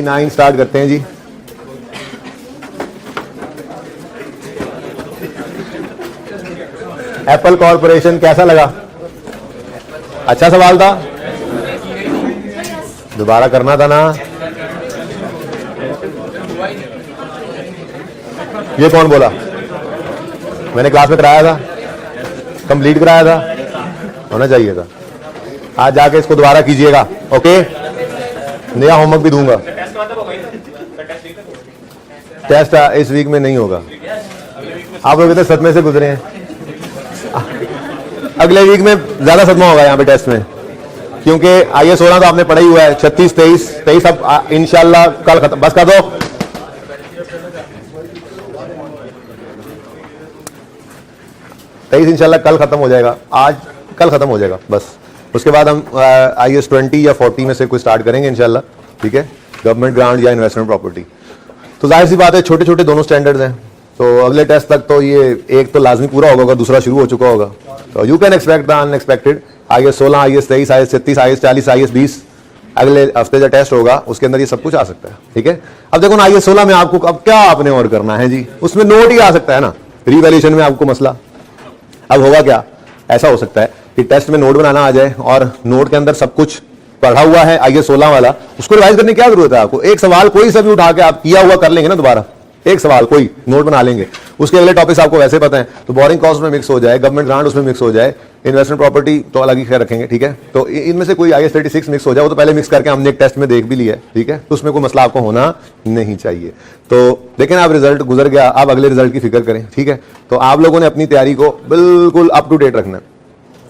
9 start करते हैं जी। Apple corporation कैसा लगा? अच्छा सवाल था, दोबारा करना था ना। ये कौन बोला? मैंने क्लास में कराया था, कंप्लीट कराया था, होना चाहिए था। आज जाके इसको दोबारा कीजिएगा, ओके? नया होमवर्क भी दूंगा। टेस्ट इस वीक में नहीं होगा, आप लोग इतने सदमे से गुजरे हैं। अगले वीक में ज्यादा सदमा होगा यहाँ पे टेस्ट में, क्योंकि IAS 16 तो आपने पढ़ा ही हुआ है। 36, 23 अब इंशाल्लाह कल खत्म। बस कर दो। इंशाल्लाह कल खत्म हो जाएगा, आज कल खत्म हो जाएगा बस। उसके बाद हम IAS 20 या 40 में से कोई स्टार्ट करेंगे इंशाल्लाह, ठीक है? गवर्नमेंट ग्रांट या इन्वेस्टमेंट प्रॉपर्टी। तो जाहिर सी बात है छोटे छोटे दोनों स्टैंडर्ड्स हैं, तो अगले टेस्ट तक तो ये एक तो लाजमी पूरा होगा, दूसरा शुरू हो चुका होगा। तो you can expect the unexpected. IAS 16, IAS 23, IAS 36, IAS 40, IAS 20 अगले हफ्ते जो टेस्ट होगा उसके अंदर ये सब कुछ आ सकता है, ठीक है? अब देखो ना, IAS 16 में आपको अब क्या आपने और करना है जी, उसमें नोट ही आ सकता है ना। रीवैल्यूएशन में आपको मसला अब होगा क्या? ऐसा हो सकता है कि टेस्ट में नोट बनाना आ जाए और नोट के अंदर सब कुछ पढ़ा हुआ है IAS 16 वाला, उसको रिवाइज करने की क्या जरूरत है आपको? एक सवाल कोई सा भी उठा के आप किया हुआ कर लेंगे ना, दोबारा एक सवाल कोई नोट बना लेंगे, उसके अगले टॉपिक्स आपको वैसे पता है। तो बोरिंग कॉस्ट में मिक्स हो जाए, गवर्नमेंट ग्रांट उसमें मिक्स हो जाए, इन्वेस्टमेंट प्रॉपर्टी तो अलग ही खैर रखेंगे, ठीक है? तो इनमें से कोई IAS 36 मिक्स हो जाए, वो तो पहले मिक्स करके हमने एक टेस्ट में देख भी लिया है, ठीक है? तो उसमें कोई मसला आपको होना नहीं चाहिए। तो लेकिन आप रिजल्ट गुजर गया, आप अगले रिजल्ट की फिक्र करें, ठीक है? तो आप लोगों ने अपनी तैयारी को बिल्कुल अप टू डेट रखना है।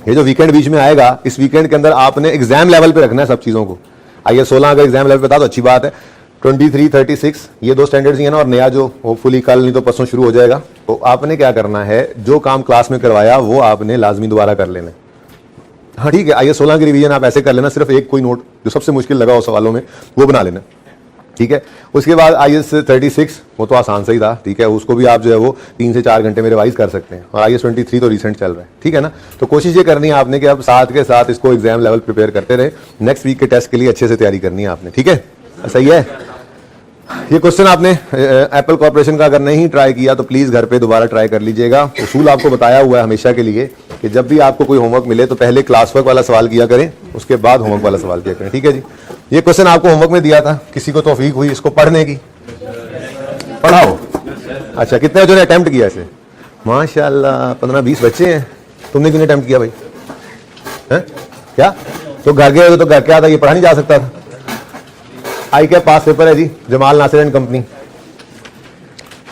ये जो वीकेंड बीच में आएगा, इस वीकेंड के अंदर आपने एग्जाम लेवल पे रखना है सब चीजों को। IAS 16 अगर एग्जाम लेवल पे था तो अच्छी बात है। 23, 36 ये दो स्टैंडर्ड्स ही है ना, और नया जो होपफुली कल नहीं तो परसों शुरू हो जाएगा। तो आपने क्या करना है, जो काम क्लास में करवाया वो आपने लाजमी दोबारा कर लेना। हाँ ठीक है, IAS 16 की रिवीजन आप ऐसे कर लेना, सिर्फ एक कोई नोट जो सबसे मुश्किल लगा हो सवालों में वो बना लेना, ठीक है? उसके बाद IAS 36 वो तो आसान से ही था, ठीक है? उसको भी आप जो है वो 3 से 4 घंटे में रिवाइज कर सकते हैं। और IAS 23 तो रिसेंट चल रहा है, ठीक है ना? तो कोशिश ये करनी है आपने कि आप साथ के साथ इसको एग्जाम लेवल प्रिपेयर करते रहे। नेक्स्ट वीक के टेस्ट के लिए अच्छे से तैयारी करनी है आपने, ठीक है? सही है। ये क्वेश्चन आपने एप्पल कॉर्पोरेशन का अगर नहीं ट्राई किया तो प्लीज घर पे दोबारा ट्राई कर लीजिएगा। उसूल आपको बताया हुआ है हमेशा के लिए कि जब भी आपको कोई होमवर्क मिले तो पहले क्लास वर्क वाला सवाल किया करें, उसके बाद होमवर्क वाला सवाल किया करें, ठीक है जी? ये क्वेश्चन आपको होमवर्क में दिया था, किसी को तौफीक हुई इसको पढ़ने की? पढ़ाओ। अच्छा, कितने बच्चों ने अटेम्प्ट किया इसे? माशाल्लाह 15-20 बच्चे हैं। तुमने क्यों अटेम्प्ट किया भाई? है क्या? तो घर गए तो घर क्या था, ये पढ़ा नहीं जा सकता था? आई क्या पास पेपर है जी, जमाल नासिर एंड कंपनी।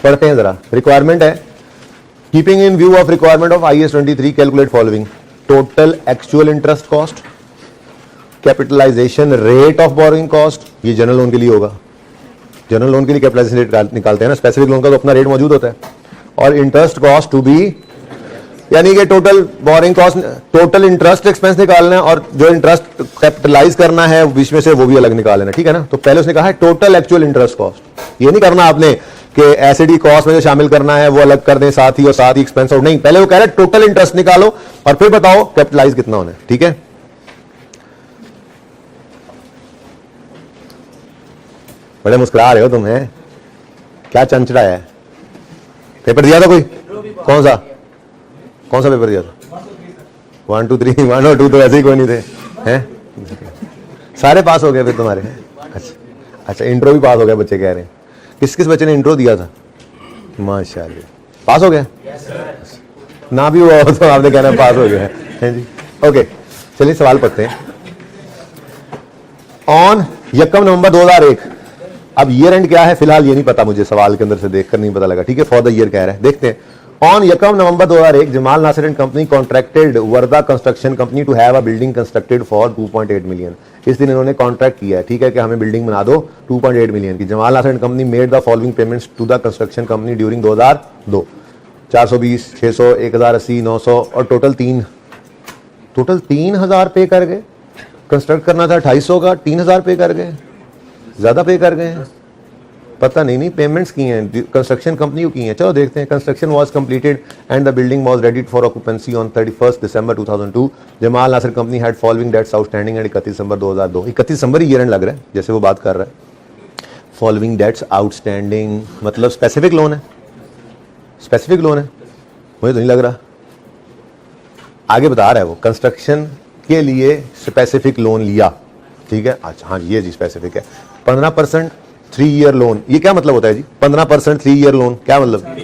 पढ़ते हैं जरा। रिक्वायरमेंट है, keeping in view of requirement of IAS 23 calculate following: total actual interest cost, capitalization rate of borrowing cost. ये जनरल लोन के लिए होगा, जनरल लोन के लिए कैपिटलाइजेशन रेट निकालते हैं ना, स्पेसिफिक लोन का तो अपना रेट मौजूद होता है। और इंटरेस्ट कॉस्ट टू बी, यानी कि total borrowing cost, total interest expense निकालना है, और जो इंटरेस्ट कैपिटलाइज करना है बीच में से वो भी अलग निकाल लेना, ठीक है ना? तो पहले उसने कहा है टोटल एक्चुअल इंटरेस्ट कॉस्ट। ये नहीं करना आपने कि एसडी कॉस्ट में जो शामिल करना है वो अलग कर दें साथ ही, और साथ ही एक्सपेंस आउट नहीं, पहले वो कह रहा है टोटल इंटरेस्ट निकालो और फिर बताओ कैपिटलाइज कितना होना है, ठीक है? बड़े मुस्कुरा रहे हो तुम, है क्या चंचड़ा है? पेपर दिया था कोई? कौन सा पेपर दिया था? 1 2 3 1 और 2 तो ऐसे ही कोई नहीं थे, हैं? सारे पास हो गए फिर तुम्हारे? अच्छा, इंट्रो भी पास हो गया बच्चे कह रहे हैं। किस किस बच्चे ने इंट्रो दिया था? माशाल्लाह, पास हो गया? ना भी हुआ तो आपने कहना पास हो गया है जी। ओके, चलिए सवाल पढ़ते हैं। ऑन 1 नवंबर 2001, अब ईयर एंड क्या है फिलहाल ये नहीं पता मुझे, सवाल के अंदर से देखकर नहीं पता लगा, ठीक है? फॉर द ईयर कह रहा है, देखते हैं। On 1 November 2001, Jamal Nasir and Company contracted Warda Construction Company to have a building constructed for 2.8 million. इस दिन इन्होंने कॉन्ट्रैक्ट किया है, ठीक है, कि हमें बिल्डिंग बना दो 2.8 मिलियन की। Jamal Nasir and company made the following payments to the construction company during 2002: 420, 600, 1080, 900 और टोटल 3000 पे कर गए। कंस्ट्रक्ट करना था 250 का, 3000 पे कर गए, ज्यादा पे कर गए हैं, पता नहीं पेमेंट्स की हैं, कंस्ट्रक्शन कंपनी को की हैं। चलो देखते हैं। Construction was completed and the building was ready for occupancy on 31 December 2002। Jamal Nasir company had following debts outstanding and 31 December 2002। 31 दिसंबर ही ईयर एंड लग रहा है जैसे वो बात कर रहा है। फॉलोइंग डेट्स आउटस्टैंडिंग, मतलब स्पेसिफिक लोन है, स्पेसिफिक लोन है, मुझे तो नहीं लग रहा। आगे बता रहा है वो कंस्ट्रक्शन के लिए स्पेसिफिक लोन लिया, ठीक है। अच्छा हाँ ये जी स्पेसिफिक है। 15% 3 ईयर लोन, ये क्या मतलब होता है जी? 15% 3 ईयर लोन क्या मतलब?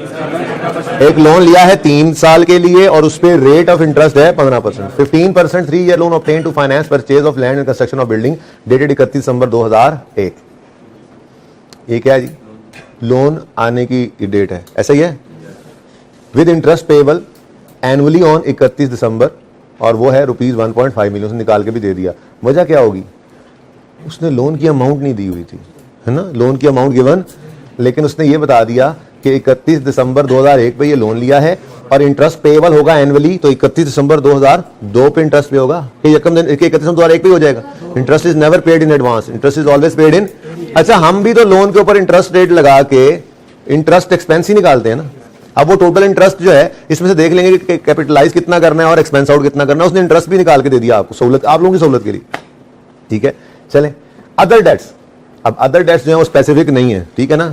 एक लोन लिया है 3 साल के लिए और उस पर रेट ऑफ इंटरेस्ट है 15%। 15% 3 year loan obtain to finance purchase of land and construction of building dated 31 December 2001। ये क्या है जी? लोन आने की डेट है, ऐसा ही है, with interest payable annually on 31 December, और वो है ₹1.5 मिलियन। उसने निकाल के भी दे दिया। वजह क्या होगी? उसने लोन की अमाउंट नहीं दी हुई थी, है ना, लोन की अमाउंट गिवन, लेकिन उसने ये बता दिया कि 31 दिसंबर 2001 पे ये लोन लिया है और इंटरेस्ट पेबल होगा एनुअली, तो 31 दिसंबर 2002 पे इंटरेस्ट पे होगा कि 31 दिसंबर 2001 पे हो जाएगा। Interest is never paid in advance, interest is always paid in. अच्छा हम भी तो लोन के ऊपर इंटरेस्ट रेट लगा के इंटरेस्ट एक्सपेंस ही निकालते हैं ना। अब वो टोटल इंटरेस्ट जो है इसमें से देख लेंगे कि कैपिटलाइज कितना करना है और एक्सपेंस आउट कितना करना है। उसने इंटरेस्ट भी निकाल के दे दिया आपको, सहूलत, आप लोगों की सहूलत के लिए, ठीक है। चले अदर डेट्स, अब अदर डेट्स जो है वो स्पेसिफिक नहीं है, ठीक है ना।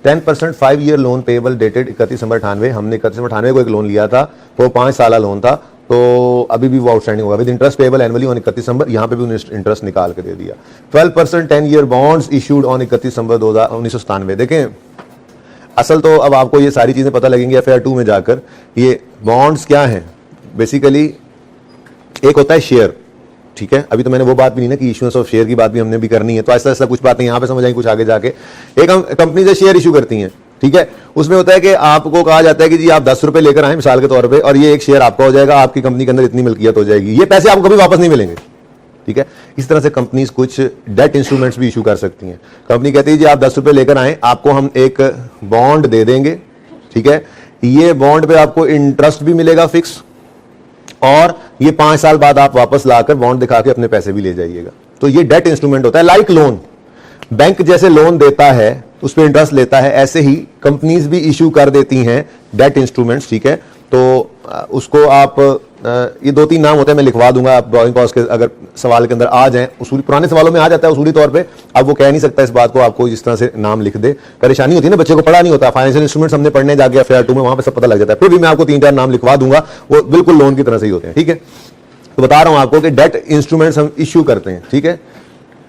10% 5 ईयर लोन पेबल डेटेड 31 दिसंबर 98, हमने 31 दिसंबर 98 को एक लोन लिया था, वो 5 साल लोन था, तो अभी भी वो आउटस्टैंडिंग होगा with interest payable annually on 31 दिसंबर, यहाँ पे भी इंटरेस्ट निकाल के दे दिया। 12% 10 ईयर बॉन्ड्स इशूड ऑन 31 दिसंबर 1997। देखें असल तो अब आपको ये सारी चीजें पता लगेंगी FAR 2 में जाकर। ये बॉन्ड्स क्या हैं बेसिकली, एक होता है शेयर, ठीक है। अभी तो मैंने वो बात भी नहीं ना कि इशुएंस ऑफ शेयर की बात भी हमने भी करनी है, तो ऐसा ऐसा कुछ बातें यहाँ पे समझ आएंगी कुछ आगे जाके। एक कंपनी से शेयर इशू करती हैं, ठीक है। उसमें होता है कि आपको कहा जाता है कि जी आप 10 रुपए लेकर आए मिसाल के तौर पे, और ये एक शेयर आपका हो जाएगा, आपकी कंपनी के अंदर इतनी मिल्कियत हो जाएगी, ये पैसे आपको कभी वापस नहीं मिलेंगे, ठीक है। इस तरह से कंपनीज कुछ डेट इंस्ट्रूमेंट्स भी इशू कर सकती हैं। कंपनी कहती है जी आप 10 रुपए लेकर आए, आपको हम एक बॉन्ड दे देंगे, ठीक है। ये बॉन्ड पे आपको इंटरेस्ट भी मिलेगा फिक्स, और ये 5 साल बाद आप वापस लाकर बॉन्ड दिखा के अपने पैसे भी ले जाइएगा। तो ये डेट इंस्ट्रूमेंट होता है, लाइक लोन। बैंक जैसे लोन देता है उस पर इंटरेस्ट लेता है, ऐसे ही कंपनीज भी इशू कर देती हैं डेट इंस्ट्रूमेंट्स, ठीक है। तो उसको आप ये 2-3 नाम होते हैं, मैं लिखवा दूंगा, आप ड्राइंग पास के अगर सवाल के अंदर आ जाएं, उसूली पुराने सवालों में आ जाता है उसूली तौर पे। अब वो कह नहीं सकता इस बात को, आपको जिस तरह से नाम लिख दे, परेशानी होती है ना, बच्चे को पढ़ा नहीं होता। फाइनेंशियल इंस्ट्रूमेंट्स हमने पढ़ने जाके FAR 2 में, वहां पे सब पता लग जाता है। फिर भी मैं आपको 3-4 नाम लिखवा दूंगा, वो बिल्कुल लोन की तरह से ही होते हैं, ठीक है। तो बता रहा हूं आपको कि डेट इंस्ट्रूमेंट्स हम इश्यू करते हैं, ठीक है।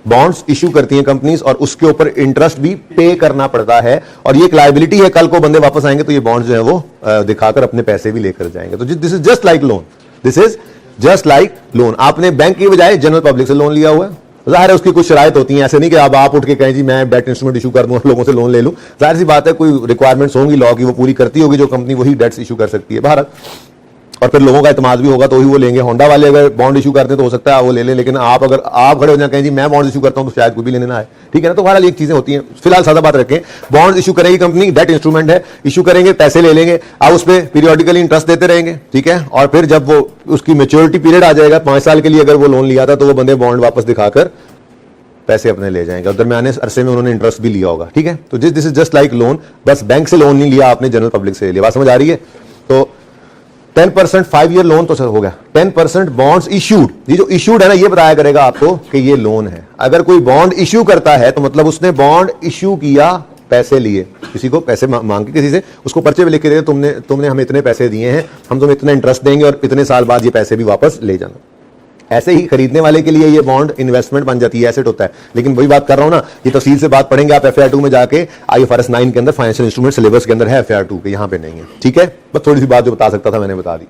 बॉन्ड्स इशू करती हैं कंपनीज और उसके ऊपर इंटरेस्ट भी पे करना पड़ता है, और ये एक लायबिलिटी है। कल को बंदे वापस आएंगे तो ये बॉन्ड्स जो है वो दिखाकर अपने पैसे भी लेकर जाएंगे। तो this is just like loan, this is just like loan. आपने बैंक की बजाय जनरल पब्लिक से लोन लिया हुआ है, जाहिर है उसकी कुछ शराइत होती हैं, ऐसे नहीं कि अब आप उठ के कहें जी मैं डेट इंस्ट्रूमेंट इशू कर दूं और लोगों से लोन ले लूं। जाहिर सी बात है कोई रिक्वायरमेंट्स होंगी लॉ की, वो पूरी करती होगी जो कंपनी, वही डेट्स इशू कर सकती है भारत, और फिर लोगों का इत्मीनान भी होगा तो ही वो लेंगे। होंडा वाले अगर बॉन्ड इशू करते हैं तो हो सकता है वो ले लें, लेकिन आप अगर आप खड़े हो जाए कहें जी मैं बॉन्ड इशू करता हूं तो शायद कोई भी लेने ना आए, ठीक है ना। तो बहरहाल एक चीजें होती हैं, फिलहाल सादा बात रखें। बॉन्ड इशू करेगी कंपनी, डेट इंस्ट्रूमेंट है, इशू करेंगे, पैसे ले लेंगे, आप उस पर पीरियोडिकली इंटरेस्ट देते रहेंगे, ठीक है। और फिर जब वो उसकी मेच्योरिटी पीरियड आ जाएगा, 5 साल के लिए अगर वो लोन लिया था, तो वो बंदे बॉन्ड वापस दिखाकर पैसे अपने ले जाएंगे, और दरमियाने अरसे में उन्होंने इंटरेस्ट भी लिया होगा, ठीक है। तो this is just like loan, बस बैंक से लोन नहीं लिया आपने, जनरल पब्लिक से लिया। बात समझ आ रही है? तो 10% 5 ईयर लोन तो सर हो गया। 10% बॉन्ड्स इशूड, ये जो इशूड है ना, ये बताया करेगा आपको कि ये लोन है। अगर कोई बॉन्ड इशू करता है तो मतलब उसने बॉन्ड इशू किया, पैसे लिए, किसी को पैसे मांग के किसी से, उसको पर्चे पे लिख के दे, तुमने हमें इतने पैसे दिए हैं, हम तुम्हें इतना इंटरेस्ट देंगे और इतने साल बाद ये पैसे भी वापस ले जाना। ऐसे ही खरीदने वाले के लिए ये बॉन्ड इन्वेस्टमेंट बन जाती है, एसेट होता है। लेकिन वही बात कर रहा हूं ना, ये तफसील से बात पढ़ेंगे आप FAR 2 में जाके, IFRS 9 के अंदर फाइनेंशियल इंस्ट्रूमेंट सिलेबस के अंदर है, FAR 2 के, यहां पे नहीं है, ठीक है। बस थोड़ी सी बात जो बता सकता था मैंने बता दी।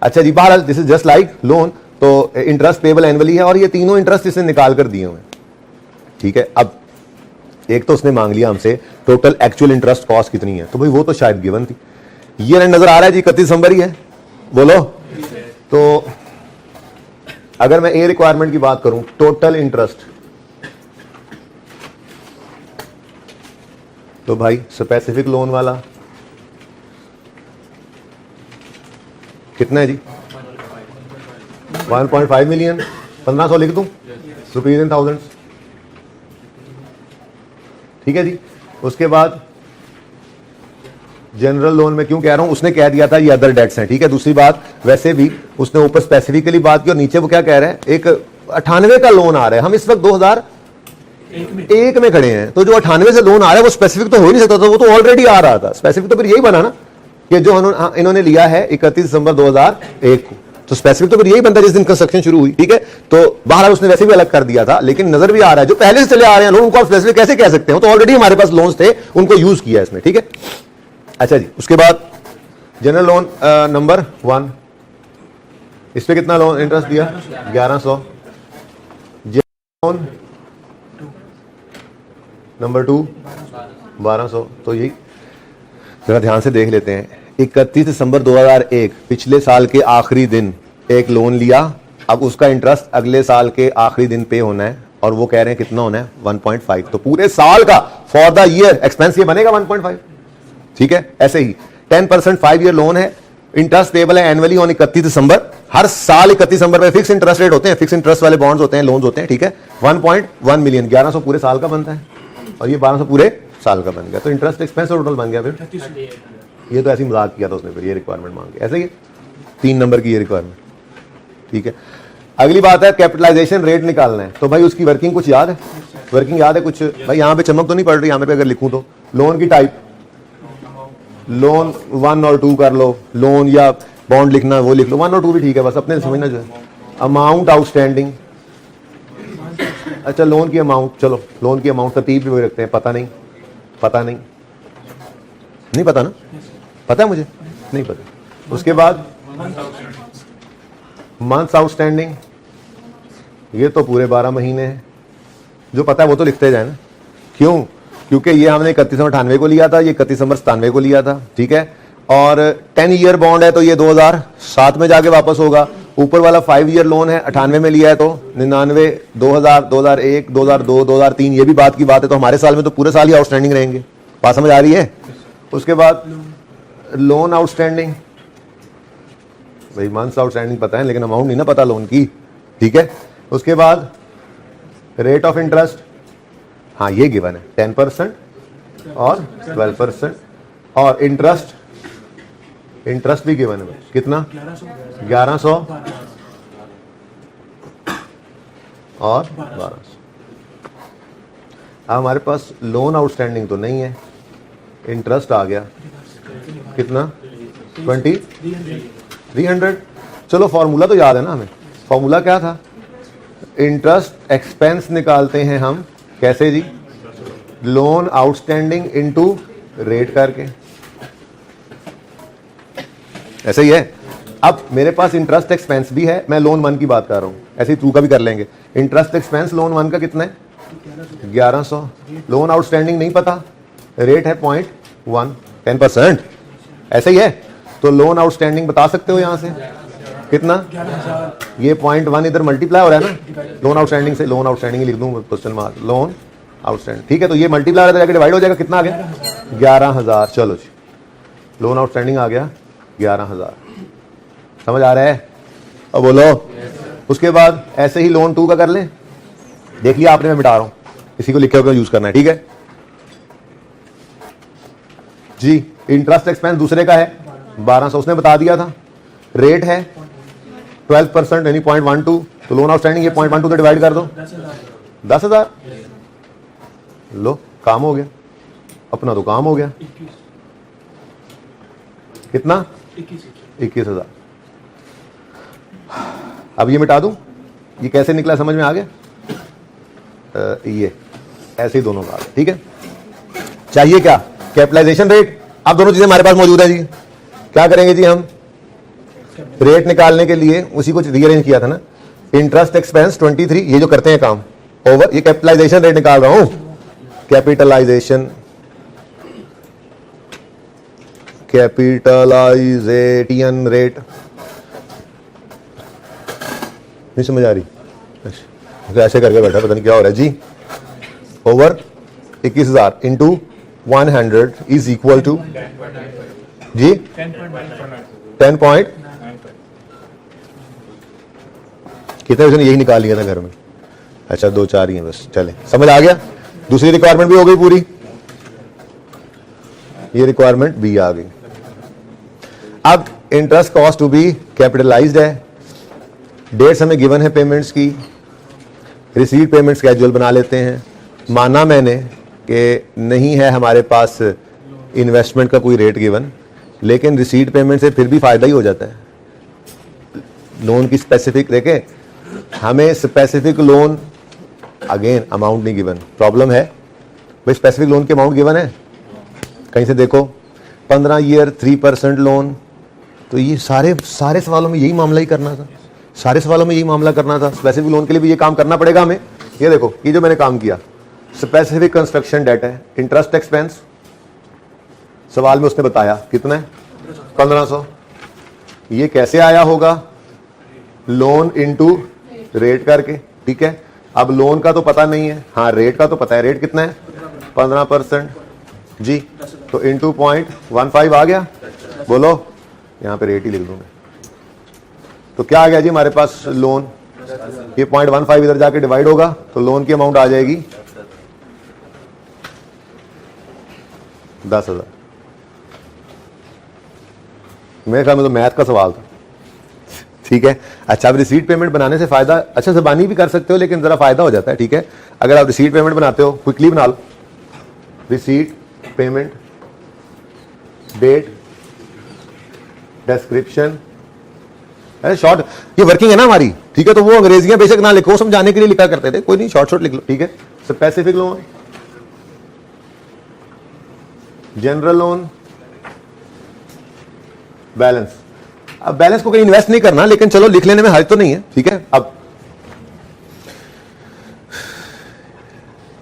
अच्छा जी, बहरहाल this is just like loan. तो इंटरेस्ट पेबल एनुअली है, और ये तीनों इंटरेस्ट इसने निकाल कर दिए हुए, ठीक है। अब एक तो उसने मांग लिया हमसे टोटल एक्चुअल इंटरेस्ट कॉस्ट कितनी है, तो भाई वो तो शायद गिवन थी। ये नजर आ रहा है जी 31 दिसंबर ही है, बोलो। तो अगर मैं ए रिक्वायरमेंट की बात करूं, टोटल इंटरेस्ट, तो भाई स्पेसिफिक लोन वाला कितना है जी? 1.5 मिलियन, 1500 लिख दूं, रुपीज इन थाउजेंड्स, ठीक है जी। उसके बाद जनरल लोन में क्यों कह रहा हूं, उसने कह दिया था ये अदर डेट्स हैं, ठीक है। दूसरी बात, वैसे भी उसने ऊपर स्पेसिफिकली बात की और नीचे वो क्या कह रहे हैं, एक 98 का लोन आ रहा है। हम इस वक्त एक में खड़े हैं, तो जो 98 से लोन आ रहा है वो स्पेसिफिक तो हो नहीं सकता था, वो तो ऑलरेडी आ रहा था। स्पेसिफिक तो फिर यही बना ना कि जो इन्होंने लिया है 31 दिसंबर 2001 को, तो स्पेसिफिक तो फिर यही बनता है जिस दिन कंस्ट्रक्शन शुरू हुई, ठीक है। तो बाहर उसने वैसे भी अलग कर दिया था, लेकिन नजर भी आ रहा है जो पहले से चले आ रहे हैं लोन, उनको आप स्पेसिफिक कैसे कह सकते हो, तो ऑलरेडी हमारे पास लोन्स थे, उनको यूज किया इसमें, ठीक है। अच्छा जी, उसके बाद जनरल लोन नंबर 1, इस पे कितना लोन इंटरेस्ट दिया 1100। General loan number 2 1200। तो यही जरा ध्यान से देख लेते हैं। 31 दिसंबर 2001 पिछले साल के आखिरी दिन एक लोन लिया, अब उसका इंटरेस्ट अगले साल के आखिरी दिन पे होना है, और वो कह रहे हैं कितना होना है 1.5। तो पूरे साल का फॉर द ईयर एक्सपेंस ये बनेगा 1.5, ठीक है। ऐसे ही 10% 5 ईयर लोन है, इंटरेस्ट पेबल है एनुअली ऑन 31 दिसंबर। हर साल 31 दिसंबर में फिक्स इंटरेस्ट रेट होते हैं, फिक्स इंटरेस्ट वाले बॉन्ड्स होते हैं, लोन्स होते हैं, ठीक है। 1.1 मिलियन, 1100 पूरे साल का बनता है, और ये 1200 पूरे साल का बन गया। तो इंटरेस्ट एक्सपेंस टोटल बन गया फिर। ये तो ऐसी मजाक किया था उसने, फिर ये रिक्वायरमेंट मांग के, ऐसे ही 3 नंबर की ये रिक्वायरमेंट, ठीक है। अगली बात है कैपिटलाइजेशन रेट निकालना है। तो भाई उसकी वर्किंग कुछ याद है, वर्किंग याद है कुछ भाई? यहां पे चमक तो नहीं पड़ रही, यहां पे अगर लिखूं तो लोन की टाइप, लोन 1 और 2 कर लो, लोन या बॉन्ड लिखना वो लिख लो, 1 और 2 भी ठीक है, बस अपने समझना जो है। अमाउंट आउटस्टैंडिंग, अच्छा लोन की अमाउंट, चलो लोन की अमाउंट तरतीब भी रखते हैं, पता नहीं पता ना, पता है मुझे नहीं पता। उसके बाद मंथ्स आउटस्टैंडिंग, ये तो पूरे 12 महीने हैं, जो पता है वो तो लिखते जाए ना। क्यों? क्योंकि ये हमने 31 दिसंबर 98 को लिया था, ये 31 दिसंबर 97 को लिया था, ठीक है। और 10 ईयर बॉन्ड है तो ये 2007 में जाके वापस होगा। ऊपर वाला 5 ईयर लोन है 98 में लिया है, तो 99, 2000, 2001, 2002, 2003, ये भी बात की बात है। तो हमारे साल में तो पूरे साल ही आउटस्टैंडिंग रहेंगे, बात समझ आ रही है। उसके बाद लोन आउटस्टैंडिंग, भाई मंथ्स आउटस्टैंडिंग पता है लेकिन अमाउंट नहीं ना पता लोन की, ठीक है। उसके बाद रेट ऑफ इंटरेस्ट, हाँ ये गिवन है 10% और 12%, और इंटरेस्ट भी गिवन है, कितना 1100 और 1200। अब हमारे पास लोन आउटस्टैंडिंग तो नहीं है, इंटरेस्ट आ गया कितना 300। चलो फॉर्मूला तो याद है ना हमें, फॉर्मूला क्या था? इंटरेस्ट एक्सपेंस निकालते हैं हम कैसे जी? लोन आउटस्टैंडिंग इनटू रेट करके, ऐसे ही है। अब मेरे पास इंटरेस्ट एक्सपेंस भी है, मैं लोन 1 की बात कर रहा हूं, ऐसे ही 2 का भी कर लेंगे। इंटरेस्ट एक्सपेंस लोन 1 का कितना है 1100, लोन आउटस्टैंडिंग नहीं पता, रेट है 0.1, 10%, ऐसे ही है। तो लोन आउटस्टैंडिंग बता सकते हो यहां से कितना, ये 0.1 इधर मल्टीप्लाई हो रहा है ना लोन आउटस्टैंडिंग से, लोन आउटस्टैंडिंग लिख दूं क्वेश्चन मार्क, लोन आउटस्टैंडिंग, ठीक है। तो ये मल्टीप्लाई हो जाकर डिवाइड हो जाएगा, कितना आ गया 11,000। चलो जी, लोन आउटस्टैंडिंग आ गया 11,000, समझ आ रहा है? अब बोलो। उसके बाद ऐसे ही लोन 2 का कर लें, देख लिया आपने, मैं मिटा रहा हूं, इसी को लिखे होकर यूज करना है, ठीक है जी। इंटरेस्ट एक्सपेंस दूसरे का है 1200, उसने बता दिया था। रेट है 12% यानी 0.12, तो लोन आउटस्टैंडिंग ये 0.12 से डिवाइड कर दो, 10,000। लो काम हो गया, अपना तो काम हो गया, कितना 21,000। अब ये मिटा दूं, ये कैसे निकला समझ में आ गया? ये ऐसे ही दोनों का, ठीक है। चाहिए क्या? Capitalization rate. अब दोनों चीजें हमारे पास मौजूद है जी, क्या करेंगे जी हम? रेट निकालने के लिए उसी को रीअरेंज किया था ना, इंटरेस्ट एक्सपेंस 23, ये जो करते हैं काम ओवर, ये कैपिटलाइजेशन रेट निकाल रहा हूं, कैपिटलाइजेशन रेट, नहीं समझ आ रही? अच्छा ऐसे करके बैठा, पता नहीं क्या हो रहा है जी। Over 21,000 into 100 is equal to जी 10 पॉइंट, कितने क्वेश्चन यही निकाल लिया था घर में। अच्छा 2-4 ही हैं बस, चले समझ आ गया। दूसरी रिक्वायरमेंट भी हो गई पूरी, ये रिक्वायरमेंट भी आ गई। अब interest cost to be capitalized है, डेट्स हमें गिवन है पेमेंट्स की, रिसीट पेमेंट स्केड्यूल बना लेते हैं, माना मैंने कि नहीं है हमारे पास इन्वेस्टमेंट का कोई रेट गिवन, लेकिन रिसीट पेमेंट से फिर भी फायदा ही हो जाता है। लोन की स्पेसिफिक देखें, हमें स्पेसिफिक लोन, अगेन अमाउंट नहीं गिवन, प्रॉब्लम है भाई। स्पेसिफिक लोन के अमाउंट गिवन है कहीं से देखो, 15 ईयर 3% लोन। तो ये सारे सवालों में यही मामला ही करना था, सारे सवालों में यही मामला करना था। स्पेसिफिक लोन के लिए भी ये काम करना पड़ेगा हमें। ये देखो, ये जो मैंने काम किया, स्पेसिफिक कंस्ट्रक्शन डेट है, इंटरेस्ट एक्सपेंस सवाल में उसने बताया कितना है, 1500। ये कैसे आया होगा, लोन इनटू रेट करके, ठीक है। अब लोन का तो पता नहीं है, हाँ रेट का तो पता है। रेट कितना है, 15% जी, तो इनटू 0.15 आ गया। बोलो, यहां पे रेट ही लिख दूं मैं। तो क्या आ गया जी हमारे पास लोन, ये 0.15 इधर जाके डिवाइड होगा तो लोन की अमाउंट आ जाएगी 10,000। मेरे ख्याल में तो मैथ का सवाल था, ठीक है। अच्छा, अब रिसीट पेमेंट बनाने से फायदा, अच्छा ज़बानी भी कर सकते हो लेकिन जरा फायदा हो जाता है, ठीक है। अगर आप रिसीट पेमेंट बनाते हो, क्विकली बना लो, receipt payment date description, short, ये वर्किंग है ना हमारी, ठीक है। तो वो अंग्रेजियां बेशक ना लिखो, समझाने के लिए लिखा करते थे, कोई नहीं, शॉर्ट लिख लो, ठीक है। Specific loan, general loan, balance. अब बैलेंस को कहीं इन्वेस्ट नहीं करना, लेकिन चलो लिख लेने में हर्ज तो नहीं है, ठीक है। अब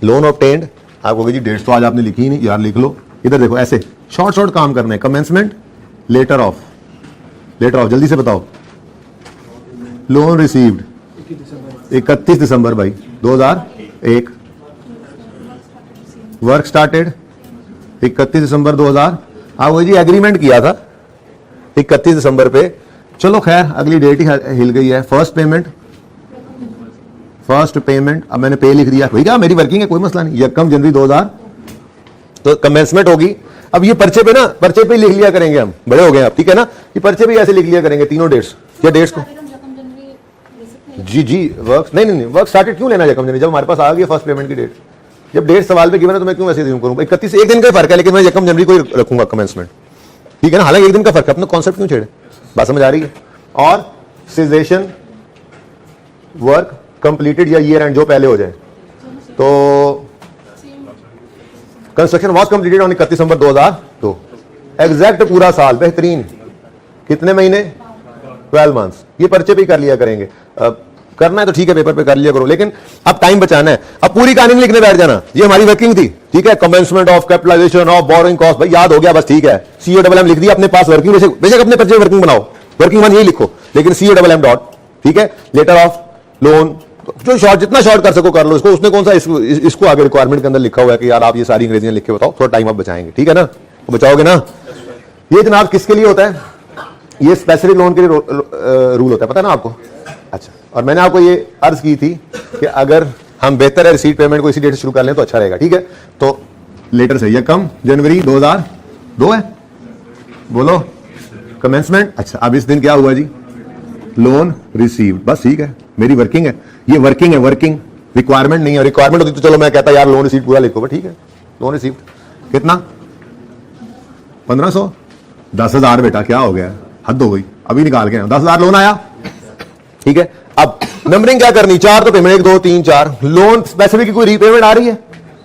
लोन ऑब्टेन्ड, आप कहोगे जी 150 आज आपने लिखी ही नहीं, यार लिख लो। इधर देखो, ऐसे शॉर्ट काम करना है। कमेंसमेंट, लेटर ऑफ, जल्दी से बताओ। लोन रिसीव्ड 31 दिसंबर भाई 2001, वर्क स्टार्टेड 31 दिसंबर 2000। हाँ वही जी, एग्रीमेंट किया था 31 दिसंबर पे। चलो खैर, अगली डेट ही हिल गई है। फर्स्ट पेमेंट, अब मैंने पे लिख दिया, भैया मेरी वर्किंग है, कोई मसला नहीं। 1 जनवरी 2000, तो कमेंसमेंट होगी। अब ये पर्चे पे लिख लिया करेंगे, हम बड़े हो गए अब, ठीक है ना। ये पर्चे पे ऐसे लिख लिया करेंगे तीनों डेट्स, क्या डेट्स को, जी वर्क नहीं, वर्क स्टार्टेड क्यों लेना है जनवरी, जब हमारे पास आ गई फर्स्ट पेमेंट की डेट। जब डेट सवाल पे गिवन है तो मैं क्यों ऐसे यूं करूं। 31 एक दिन का फर्क है, लेकिन मैं 1 जनवरी को ही रखूंगा कमेंसमेंट, ठीक है ना। हालांकि एक दिन का फर्क है, अपना कॉन्सेप्ट क्यों छेड़े, बात समझ आ रही है। और सीजेशन वर्क कंप्लीटेड या ईयर एंड, जो पहले हो जाए। तो construction was completed on 31 December 2002, exact पूरा साल, बेहतरीन। कितने महीने, 12 मंथ्स। ये पर्चे पे ही कर लिया करेंगे। करना है तो ठीक है, पेपर पे कर लिया करो, लेकिन अब टाइम बचाना है। अब पूरी कहानी में लिखने बैठ जाना, ये हमारी वर्किंग थी, ठीक है। Commencement of capitalization of borrowing cost, भाई याद हो गया बस, ठीक है। COMM लिख दिया अपने पास, वर्किंग बेशक अपने पर्चे वर्किंग बनाओ, वर्किंग वन यही लिखो, लेकिन COMM डॉट, ठीक है। लेटर ऑफ लोन, जो शॉर्ट, जितना शॉर्ट कर सको कर लो इसको। उसने कौन सा इसको आगे रिक्वायरमेंट के अंदर लिखा हुआ है कि यार आप ये सारी अंग्रेजियां लिख के बताओ, थोड़ा टाइम आप बचाएंगे, ठीक है ना, तो बचाओगे ना। ये जनाब किसके लिए होता है, ये स्पेसिफिक लोन के लिए रूल होता है, पता है ना आपको। अच्छा, और मैंने आपको ये अर्ज की थी कि अगर हम बेहतर है रिसीट पेमेंट को इसी डेट से शुरू कर लें तो अच्छा रहेगा, ठीक है। तो लेटर से 1 जनवरी 2002 है, बोलो कमेंसमेंट। अच्छा, अब इस दिन क्या हुआ जी, लोन रिसीव्ड, बस ठीक है, मेरी वर्किंग है, ये वर्किंग है, वर्किंग रिक्वायरमेंट नहीं है। रिक्वायरमेंट होती तो चलो मैं कहता यार लोन रिसीव्ड पूरा लिखो, बट ठीक है, लोन रिसीव्ड कितना, 1500, 10,000 बेटा, क्या हो गया, हद हो गई, अभी निकाल के 10,000 लोन आया, ठीक है। अब नंबरिंग क्या करनी, 4 तो पेमेंट, 1 2 3 4। लोन स्पेसिफिक की कोई रीपेमेंट आ रही है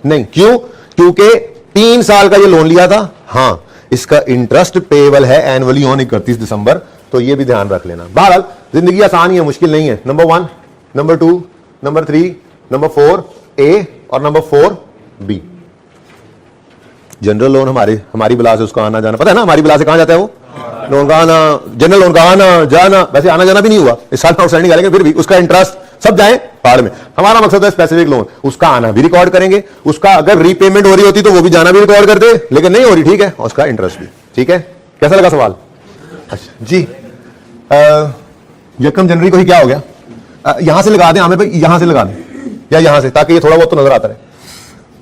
नहीं, क्यों, क्योंकि 3 साल का ये लोन लिया था। हाँ, इसका इंटरेस्ट पेएबल है एनुअली ऑन 31 दिसंबर, तो ये भी ध्यान रख लेना। बहरहाल जिंदगी आसान ही है, मुश्किल नहीं है। Number 1, number 2, number 3, number 4 A और नंबर 4 B। जनरल लोन हमारी बिला से उसका आना जाना, पता है ना हमारी बिला से कहां जाता है वो लोन का आना, जनरल लोन का आना जाना, वैसे आना जाना भी नहीं हुआ इस साल आउटस्टैंडिंग, लेकिन फिर भी उसका इंटरेस्ट सब जाए पहाड़ में। हमारा मकसद है स्पेसिफिक लोन, उसका आना भी रिकॉर्ड करेंगे, उसका अगर रीपेमेंट हो रही होती तो वो भी जाना भी रिकॉर्ड करते, लेकिन नहीं हो रही, ठीक है, उसका इंटरेस्ट भी, ठीक है। कैसा लगा सवाल, अच्छा जी। 1 जनवरी को ही क्या हो गया, यहां से लगा दें हमें भाई, यहां से लगा दें या यहां से, ताकि ये थोड़ा बहुत तो नजर आता रहे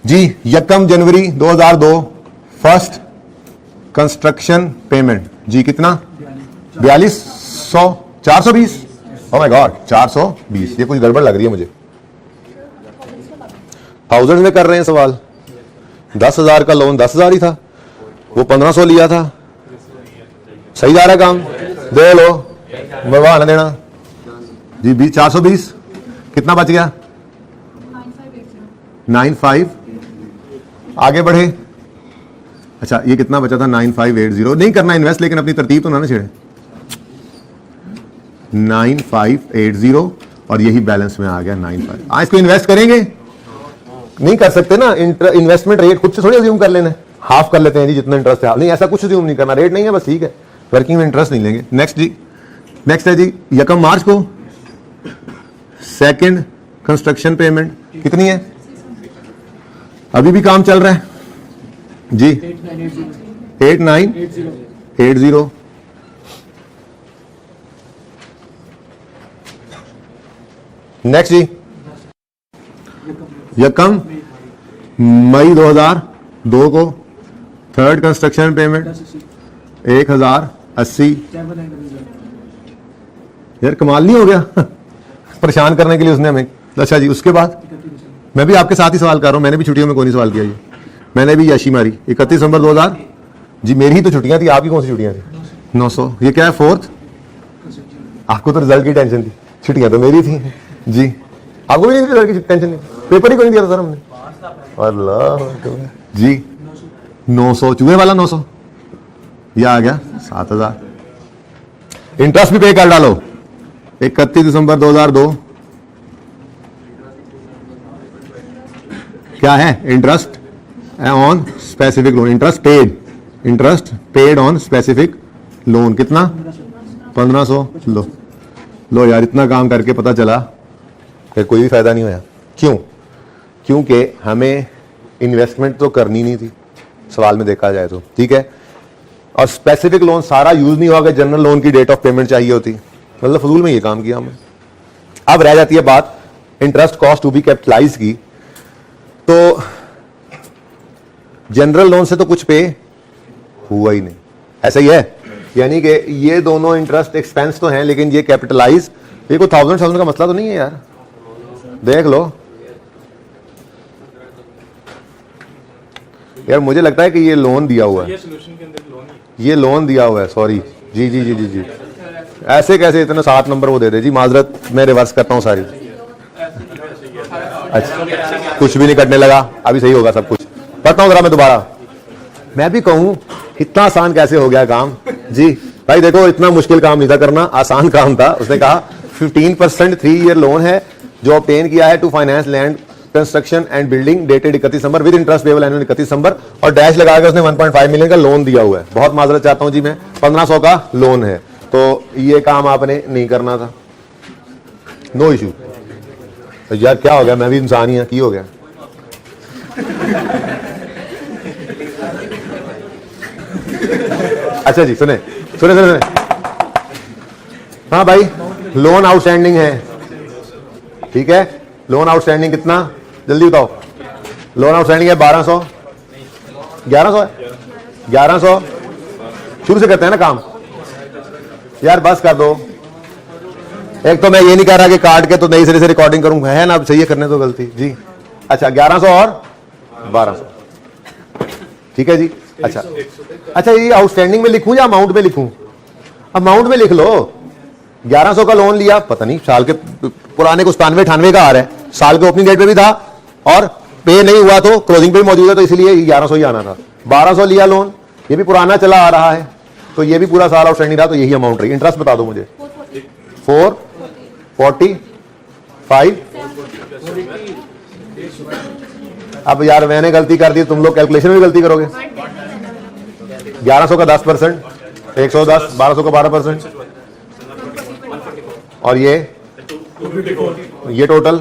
जी। 1 जनवरी 2002 फर्स्ट कंस्ट्रक्शन पेमेंट जी, कितना, 4200, 420, ओह माय गॉड 420, ये कुछ गड़बड़ लग रही है मुझे। 1000 में कर रहे हैं सवाल। 10,000 का लोन 10,000 ही था, वो 1500 लिया था। सही जा रहा है काम, दे लो, मरवा ना देना जी। 420 कितना बच गया? 95। आगे बढ़े। अच्छा ये कितना बचा था? 9580। नहीं करना इन्वेस्ट, लेकिन अपनी तरतीब तो ना छेड़े। 9580 और यही बैलेंस में आ गया 95। आज इसको इन्वेस्ट करेंगे? नहीं कर सकते ना। इन्वेस्टमेंट रेट खुद से थोड़ी अज्यूम कर लेना है, हाफ कर लेते हैं जी जितना इंटरेस्ट है। नहीं, ऐसा कुछ अज्यूम नहीं करना। रेट नहीं है बस, ठीक है, वर्किंग में इंटरेस्ट नहीं लेंगे। नेक्स्ट जी, नेक्स्ट है जी 1 मार्च को सेकंड कंस्ट्रक्शन पेमेंट कितनी है? अभी भी काम चल रहा है जी। 8980। नेक्स्ट जी, यकम मई 2002 को थर्ड कंस्ट्रक्शन पेमेंट 1080। यार कमाल नहीं हो गया? परेशान करने के लिए उसने हमें। अच्छा जी, उसके बाद मैं भी आपके साथ ही सवाल कर रहा हूं, मैंने भी छुट्टियों में कोई नहीं सवाल किया जी, मैंने भी याशी मारी। 31 दिसंबर 2000 जी, मेरी ही तो छुट्टियां थी, आपकी कौन सी छुट्टियां थी? 900। ये क्या है? फोर्थ। आपको तो रिजल्ट की टेंशन थी, छुट्टियां तो मेरी थी जी। आपको भी नहीं थी रिजल्ट की टेंशन? पेपर ही कोई नहीं दिया था सर हमने। अल्लाह जी 900 चूहे वाला 900, ये आ गया 7000। इंटरेस्ट भी पे कर डालो। 31 दिसंबर 2002 क्या है? Interest on specific loan, interest paid on specific loan कितना? 1500। लो यार, इतना काम करके पता चला फिर कोई भी फायदा नहीं होया। क्यों? क्योंकि हमें इन्वेस्टमेंट तो करनी नहीं थी सवाल में देखा जाए तो, ठीक है। और स्पेसिफिक लोन सारा यूज नहीं हुआ कि जनरल लोन की डेट ऑफ पेमेंट चाहिए होती, मतलब फजूल में ये काम किया हमने। अब रह जाती है बात interest cost to be capitalize की। तो जनरल लोन से तो कुछ पे हुआ ही नहीं, ऐसा ही है। यानी कि ये दोनों इंटरेस्ट एक्सपेंस तो हैं, लेकिन ये कैपिटलाइज, ये कोई 1000 का मसला तो नहीं है यार, देख लो यार। मुझे लगता है कि ये लोन दिया हुआ है, ये लोन दिया हुआ है, सॉरी जी जी जी जी जी। ऐसे कैसे इतना 7 नंबर वो दे दे जी, माजरत मैं रिवर्स करता हूँ सारी। अच्छा कुछ भी नहीं कटने लगा, अभी सही होगा सब कुछ। पढ़ता हूँ जरा मैं दोबारा। मैं भी कहूँ इतना आसान कैसे हो गया काम जी। भाई देखो, इतना मुश्किल काम नहीं था करना, आसान काम था। उसने कहा 15% 3 ईयर लोन है जो ऑब्टेन किया है to finance land construction and building dated 31 December with interest payable annual 31 December, और डैश लगाकर उसने 1.5 मिलियन का लोन दिया हुआ है। बहुत माजरत चाहता हूं जी, मैं 1500 का लोन है, तो ये काम आपने नहीं करना था। No issue. तो यार क्या हो गया, मैं भी इंसान ही हूं, की हो गया? अच्छा जी, सुने सुने सुने सुने। हाँ भाई, लोन आउटस्टैंडिंग है, ठीक है। लोन आउटस्टैंडिंग कितना, जल्दी बताओ। लोन आउटस्टैंडिंग है 1200, 1100 है, 1100। शुरू से करते हैं ना काम यार, बस कर दो। एक तो मैं ये नहीं कह रहा कि काट के तो नई सिरे से रिकॉर्डिंग करूं, है ना, अब सही है, करने तो गलती जी। अच्छा 1100 और 1200, ठीक है जी। अच्छा अच्छा, ये आउटस्टैंडिंग में लिखूं या अमाउंट में लिखूं? अमाउंट में लिख लो। 1100 का लोन लिया, पता नहीं साल के पुराने को 97-98 का आ रहा है, साल के ओपनिंग डेट पे भी था और पे नहीं हुआ तो क्लोजिंग पे भी मौजूद है, तो इसलिए 1100 ही आना था। 1200 लिया लोन, ये भी पुराना चला आ रहा है, तो ये भी पूरा साल आउटस्टैंडिंग रहा, तो यही अमाउंट रही। इंटरेस्ट बता दो मुझे। 445। अब यार मैंने गलती कर दी, तुम लोग कैलकुलेशन में गलती करोगे। 1100 का 10%, 110, 1200 का 12%, और ये टोटल।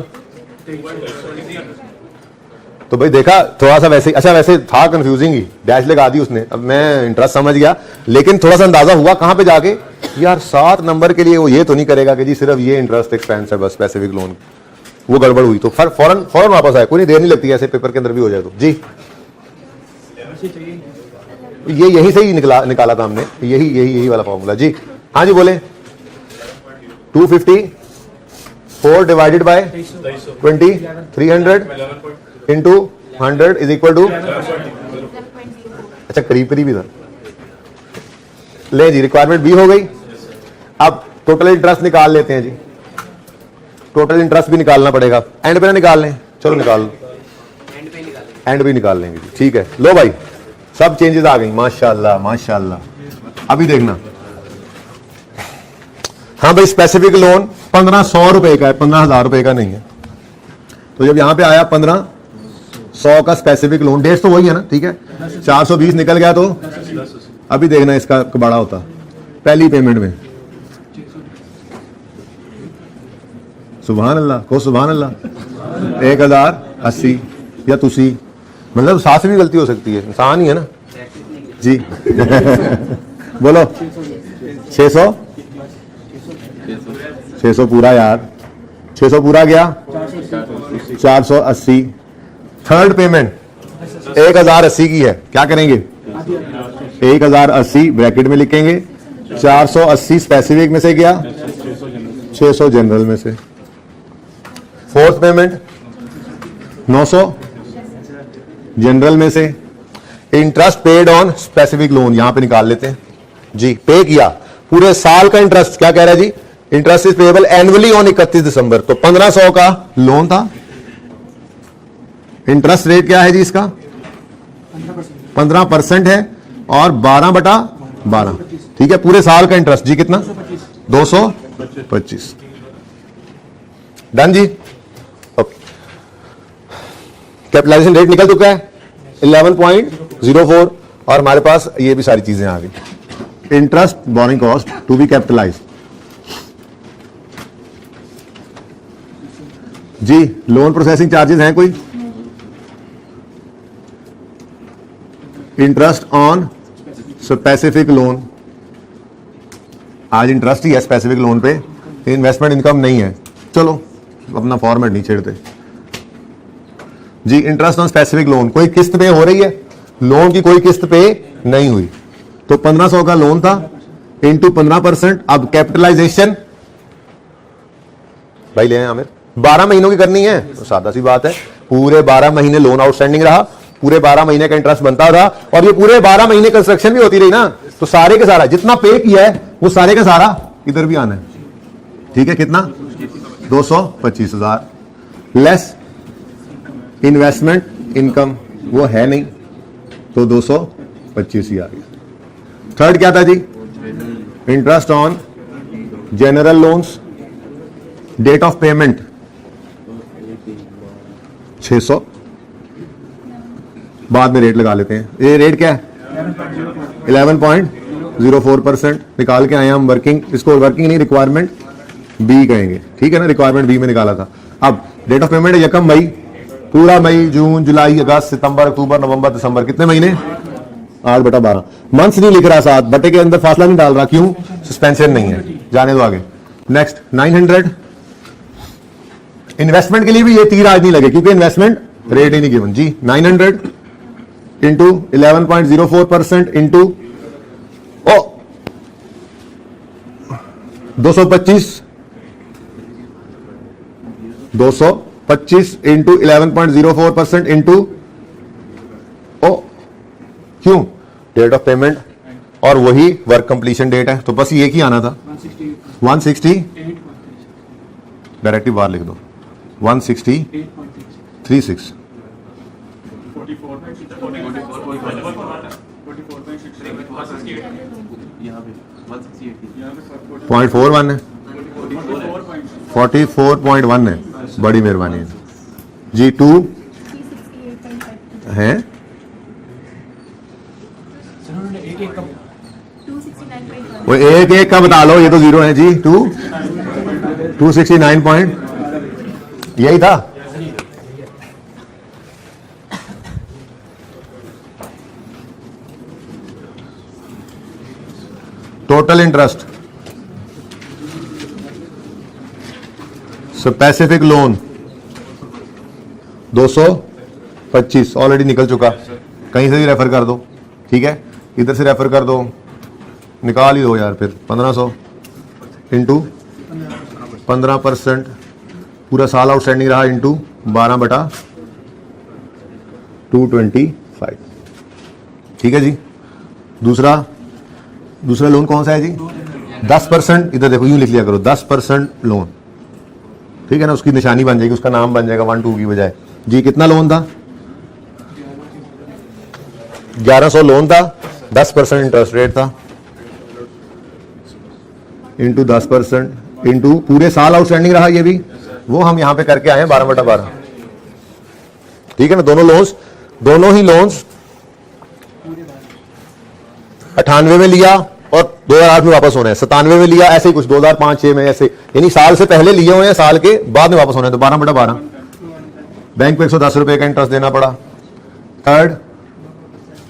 तो भाई देखा, थोड़ा सा वैसे, अच्छा वैसे था कंफ्यूजिंग ही, डैश लगा दी उसने। अब मैं इंटरेस्ट समझ गया, लेकिन थोड़ा सा अंदाजा हुआ कहां पे जाके, यार 7 नंबर के लिए वो ये तो नहीं करेगा कि जी सिर्फ ये इंटरेस्ट एक्सपेंस है बस स्पेसिफिक लोन, वो गड़बड़ हुई तो फौरन वापस आए, कोई नहीं, देर नहीं लगती, ऐसे पेपर के अंदर भी हो जाए तो जी। ये यही से ही निकाला था हमने, यही वाला फॉर्मूला जी। हाँ जी बोले। 250 4 divided by 20, 300, into 100 is equal to, अच्छा करीब करीब ही था। ले जी, रिक्वायरमेंट बी हो गई। अब टोटल इंटरेस्ट निकाल लेते हैं जी, टोटल इंटरेस्ट भी निकालना पड़ेगा, एंड पे ना निकाल लें, चलो निकाल लो, एंड भी निकाल लेंगे जी, ठीक है। लो भाई सब चेंजेस आ गई, माशाल्लाह माशाल्लाह। अभी देखना, हाँ भाई स्पेसिफिक लोन 1500 रुपए का है, 15,000 रुपए का नहीं है। तो जब यहां पे आया 1500 का स्पेसिफिक लोन, डेट तो वही है ना, ठीक है। 420 निकल गया तो अभी देखना इसका बड़ा होता पहली पेमेंट में। सुभान अल्लाह, को सुभान अल्लाह। 1080 या तुसी, मतलब 7 से भी गलती हो सकती है, इंसान ही है ना जी। बोलो 600 पूरा यार, 600 पूरा गया, 480। थर्ड पेमेंट 1080 की है, क्या करेंगे 1080 ब्रैकेट में लिखेंगे, 480 स्पेसिफिक में से गया, 600 जनरल में से। फोर्थ पेमेंट 900 जनरल में से। Interest paid on specific loan यहां पे निकाल लेते हैं जी, पे किया पूरे साल का इंटरेस्ट, क्या कह रहा है जी, interest is payable annually on 31 December. तो 1500 का लोन था, इंटरेस्ट रेट क्या है जी इसका 15% है, और 12/12, ठीक है। पूरे साल का इंटरेस्ट जी कितना 225। डन जी। कैपिटलाइजेशन रेट निकल चुका है 11.04, और हमारे पास ये भी सारी चीजें आ गई। Interest borrowing cost to be capitalize जी। लोन प्रोसेसिंग चार्जेस हैं कोई, इंटरेस्ट ऑन स्पेसिफिक लोन, आज इंटरेस्ट ही है स्पेसिफिक लोन पे, इन्वेस्टमेंट इनकम नहीं है। चलो अपना फॉर्मेट नहीं छेड़ते जी। इंटरेस्ट ऑन स्पेसिफिक लोन, कोई किस्त पे हो रही है, लोन की कोई किस्त पे नहीं हुई, तो 1500 का लोन था इंटू 15%। अब कैपिटलाइजेशन भाई ले आमिर 12 महीनों की करनी है, तो सादा सी बात है, पूरे 12 महीने लोन आउटस्टैंडिंग रहा, पूरे 12 महीने का इंटरेस्ट बनता था, और ये पूरे 12 महीने कंस्ट्रक्शन भी होती रही ना, तो सारे के सारा जितना पे किया है वो सारे का सारा इधर भी आना है, ठीक है। कितना 225,000 लेस इन्वेस्टमेंट इनकम वो है नहीं, तो 225 ही आ गया। थर्ड क्या था जी, interest on general loans, date of payment 600, बाद में रेट लगा लेते हैं। ये रेट क्या है 11.04% निकाल के आए हम। वर्किंग, इसको वर्किंग नहीं रिक्वायरमेंट बी कहेंगे, ठीक है ना, रिक्वायरमेंट बी में निकाला था। अब डेट ऑफ पेमेंट है 1 मई, पूरा मई, जून, जुलाई, अगस्त, सितंबर, अक्टूबर, नवंबर, दिसंबर, कितने महीने 8/12। मंथ्स नहीं लिख रहा, साथ बटे के अंदर फासला नहीं डाल रहा, क्यों, सस्पेंशन नहीं है, जाने दो आगे। नेक्स्ट 900, इन्वेस्टमेंट के लिए भी ये तीर आज नहीं लगे क्योंकि इन्वेस्टमेंट रेट ही नहीं गिवन जी। 900 इंटू 11.04% इंटू 225 इंटू 11.04% इंटू क्यों, डेट ऑफ पेमेंट और वही वर्क कंप्लीशन डेट है, तो बस ये ही आना था 160, डायरेक्टिव बार लिख दो 160.36 0.41 है, 44.1 है, बड़ी मेहरबानी है जी। 2 है, वो एक एक का बता लो, ये तो 0 है जी। 269 पॉइंट, यही था। Total interest specific loan 225 already निकल चुका, कहीं से भी रेफर कर दो, ठीक है, इधर से रेफर कर दो, निकाल ही दो यार। फिर 1500 इंटू 15%, पूरा साल आउटस्टैंडिंग रहा, इंटू 12/12, 225। ठीक है जी। दूसरा लोन कौन सा है जी? 10%। इधर देखो, यूं लिख लिया करो, 10% लोन। ठीक है ना, उसकी निशानी बन जाएगी, उसका नाम बन जाएगा 1 2 की बजाय जी। कितना लोन था? 1100 लोन था, 10% इंटरेस्ट रेट था, इंटू 10% इंटू पूरे साल आउटस्टैंडिंग रहा ये भी, वो हम यहां पे करके आए हैं 12/12। ठीक है ना। दोनों ही लोन्स 98 में लिया और 2008 में वापस होने हैं, 97 में लिया, ऐसे ही कुछ 2005-6 में ऐसे, यानी साल से पहले लिए हुए हैं, साल के बाद में वापस होने हैं, तो 12/12। बैंक को 110 रुपए का इंटरेस्ट देना पड़ा। थर्ड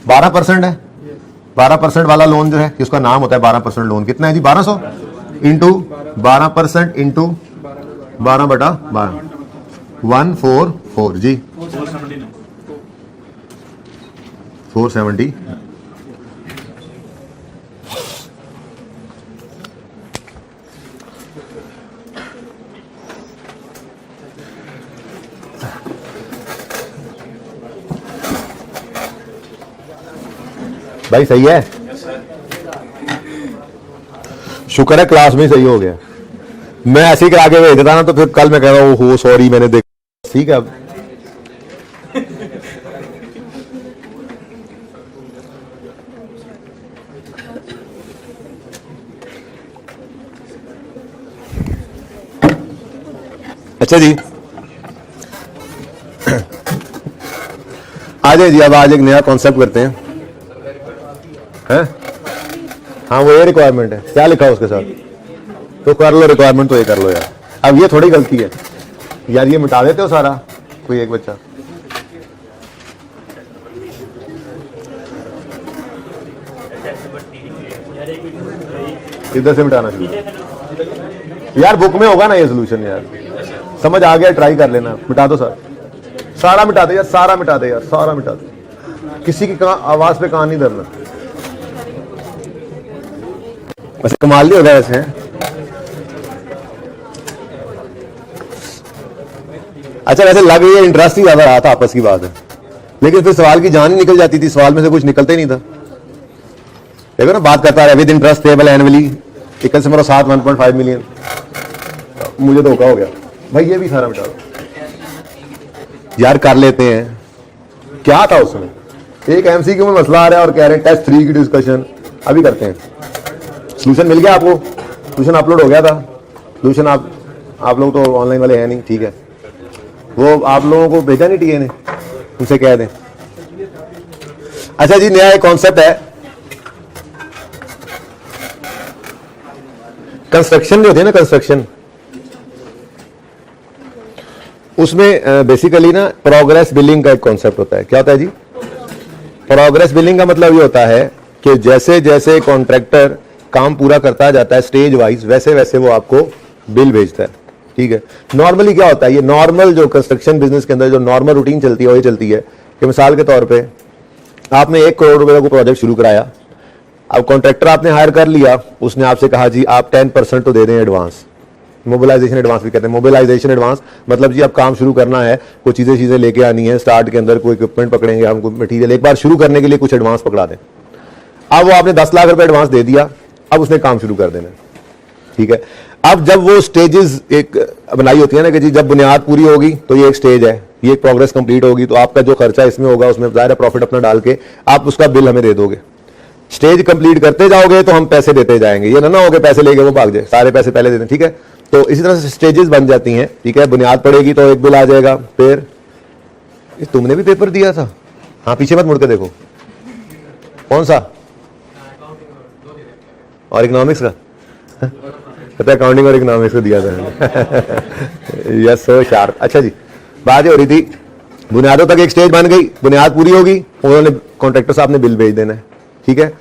12% है, 12% वाला लोन जो है, उसका नाम होता है 12% लोन। कितना है जी? 1200 इंटू 12% इंटू 12/12, 144 जी, 470। भाई सही है? शुक्र है क्लास में सही हो गया। मैं ऐसे ही करा के भेज देता ना तो फिर कल मैं कह रहा हूँ हो सॉरी मैंने देखा। ठीक है। अब अच्छा जी, आ जाए जी। अब आज एक नया कॉन्सेप्ट करते हैं। हाँ, वो ये रिक्वायरमेंट है, क्या लिखा है उसके साथ? तो कर लो रिक्वायरमेंट, तो ये कर लो यार। अब ये थोड़ी गलती है यार, ये मिटा देते हो सारा, कोई एक बच्चा। इधर से मिटाना शुरू यार, बुक में होगा ना ये सोल्यूशन यार, समझ आ गया? ट्राई कर लेना, मिटा दो सर, सारा मिटा दे यार, सारा मिटा दे यार, सारा मिटा दे। किसी की आवाज पे कान नहीं धरना। वैसे कमाल नहीं होगा वैसे। अच्छा, वैसे लग रही है इंटरेस्ट ही ज्यादा रहा था, आपस की बात है, लेकिन फिर सवाल की जान ही निकल जाती थी, सवाल में से कुछ निकलता ही नहीं था। देखो ना, बात करता है with interest payable annually equal से मेरा 1.5 मिलियन। मुझे धोखा हो गया भाई, ये भी सारा मिटा दो यार, कर लेते हैं। क्या था उसमें? एक एमसीक्यू में मसला आ रहा है और कह रहे हैं टेस्ट 3 की डिस्कशन। अभी करते हैं। सोल्यूशन मिल गया आपको? सोल्यूशन अपलोड हो गया था? सोल्यूशन आप लोग तो ऑनलाइन वाले हैं नहीं, ठीक है। वो आप लोगों को भेजा नहीं टीए ने, उनसे कह दें। अच्छा जी, नया एक कॉन्सेप्ट है, कंस्ट्रक्शन जो होती है ना, कंस्ट्रक्शन, उसमें बेसिकली ना प्रोग्रेस बिलिंग का एक कॉन्सेप्ट होता है। क्या होता है जी? प्रोग्रेस बिलिंग का मतलब ये होता है कि जैसे जैसे कॉन्ट्रैक्टर काम पूरा करता जाता है स्टेज वाइज, वैसे वैसे वो आपको बिल भेजता है। ठीक है। नॉर्मली क्या होता है, ये नॉर्मल जो कंस्ट्रक्शन बिजनेस के अंदर जो नॉर्मल रूटीन चलती है वो ये चलती है कि मिसाल के तौर पे आपने 1 करोड़ रुपए का प्रोजेक्ट शुरू कराया, अब कॉन्ट्रैक्टर आपने हायर कर लिया, उसने आपसे कहा जी आप 10% तो दे दें एडवांस, मोबिलाइजेशन एडवांस भी कहते हैं। मोबिलाइजेशन एडवांस मतलब जी अब काम शुरू करना है, कुछ चीजें लेके आनी है, स्टार्ट के अंदर कोई इक्विपमेंट पकड़ेंगे, हमको मटीरियल एक बार शुरू करने के लिए कुछ एडवांस पकड़ा दें। अब वो आपने 10 लाख रुपए एडवांस दे दिया, अब उसने काम शुरू कर देना। ठीक है। अब जब वो स्टेजेस एक बनाई होती है ना कि जी जब बुनियाद पूरी होगी तो ये एक स्टेज है, ये एक प्रोग्रेस कंप्लीट होगी तो आपका जो खर्चा इसमें होगा उसमें ज़ाहिर प्रॉफिट अपना डाल के आप उसका बिल हमें दे दोगे। स्टेज कंप्लीट करते जाओगे तो हम पैसे देते जाएंगे, ये ना हो के पैसे लेके वो भाग जाए, सारे पैसे पहले देते। ठीक है। तो इसी तरह से स्टेजेस बन जाती हैं। ठीक है। बुनियाद पड़ेगी तो एक बिल आ जाएगा, फिर तुमने भी पेपर दिया था, हाँ पीछे मत मुड़ के देखो, कौन सा? और इकोनॉमिक्स का? पता है, अकाउंटिंग और इकोनॉमिक्स को दिया था। Yes so sharp. अच्छा जी, बात हो रही थी बुनियादों तक एक स्टेज बन गई, बुनियाद पूरी होगी, उन्होंने कॉन्ट्रैक्टर साहब ने बिल भेज देना है। ठीक है।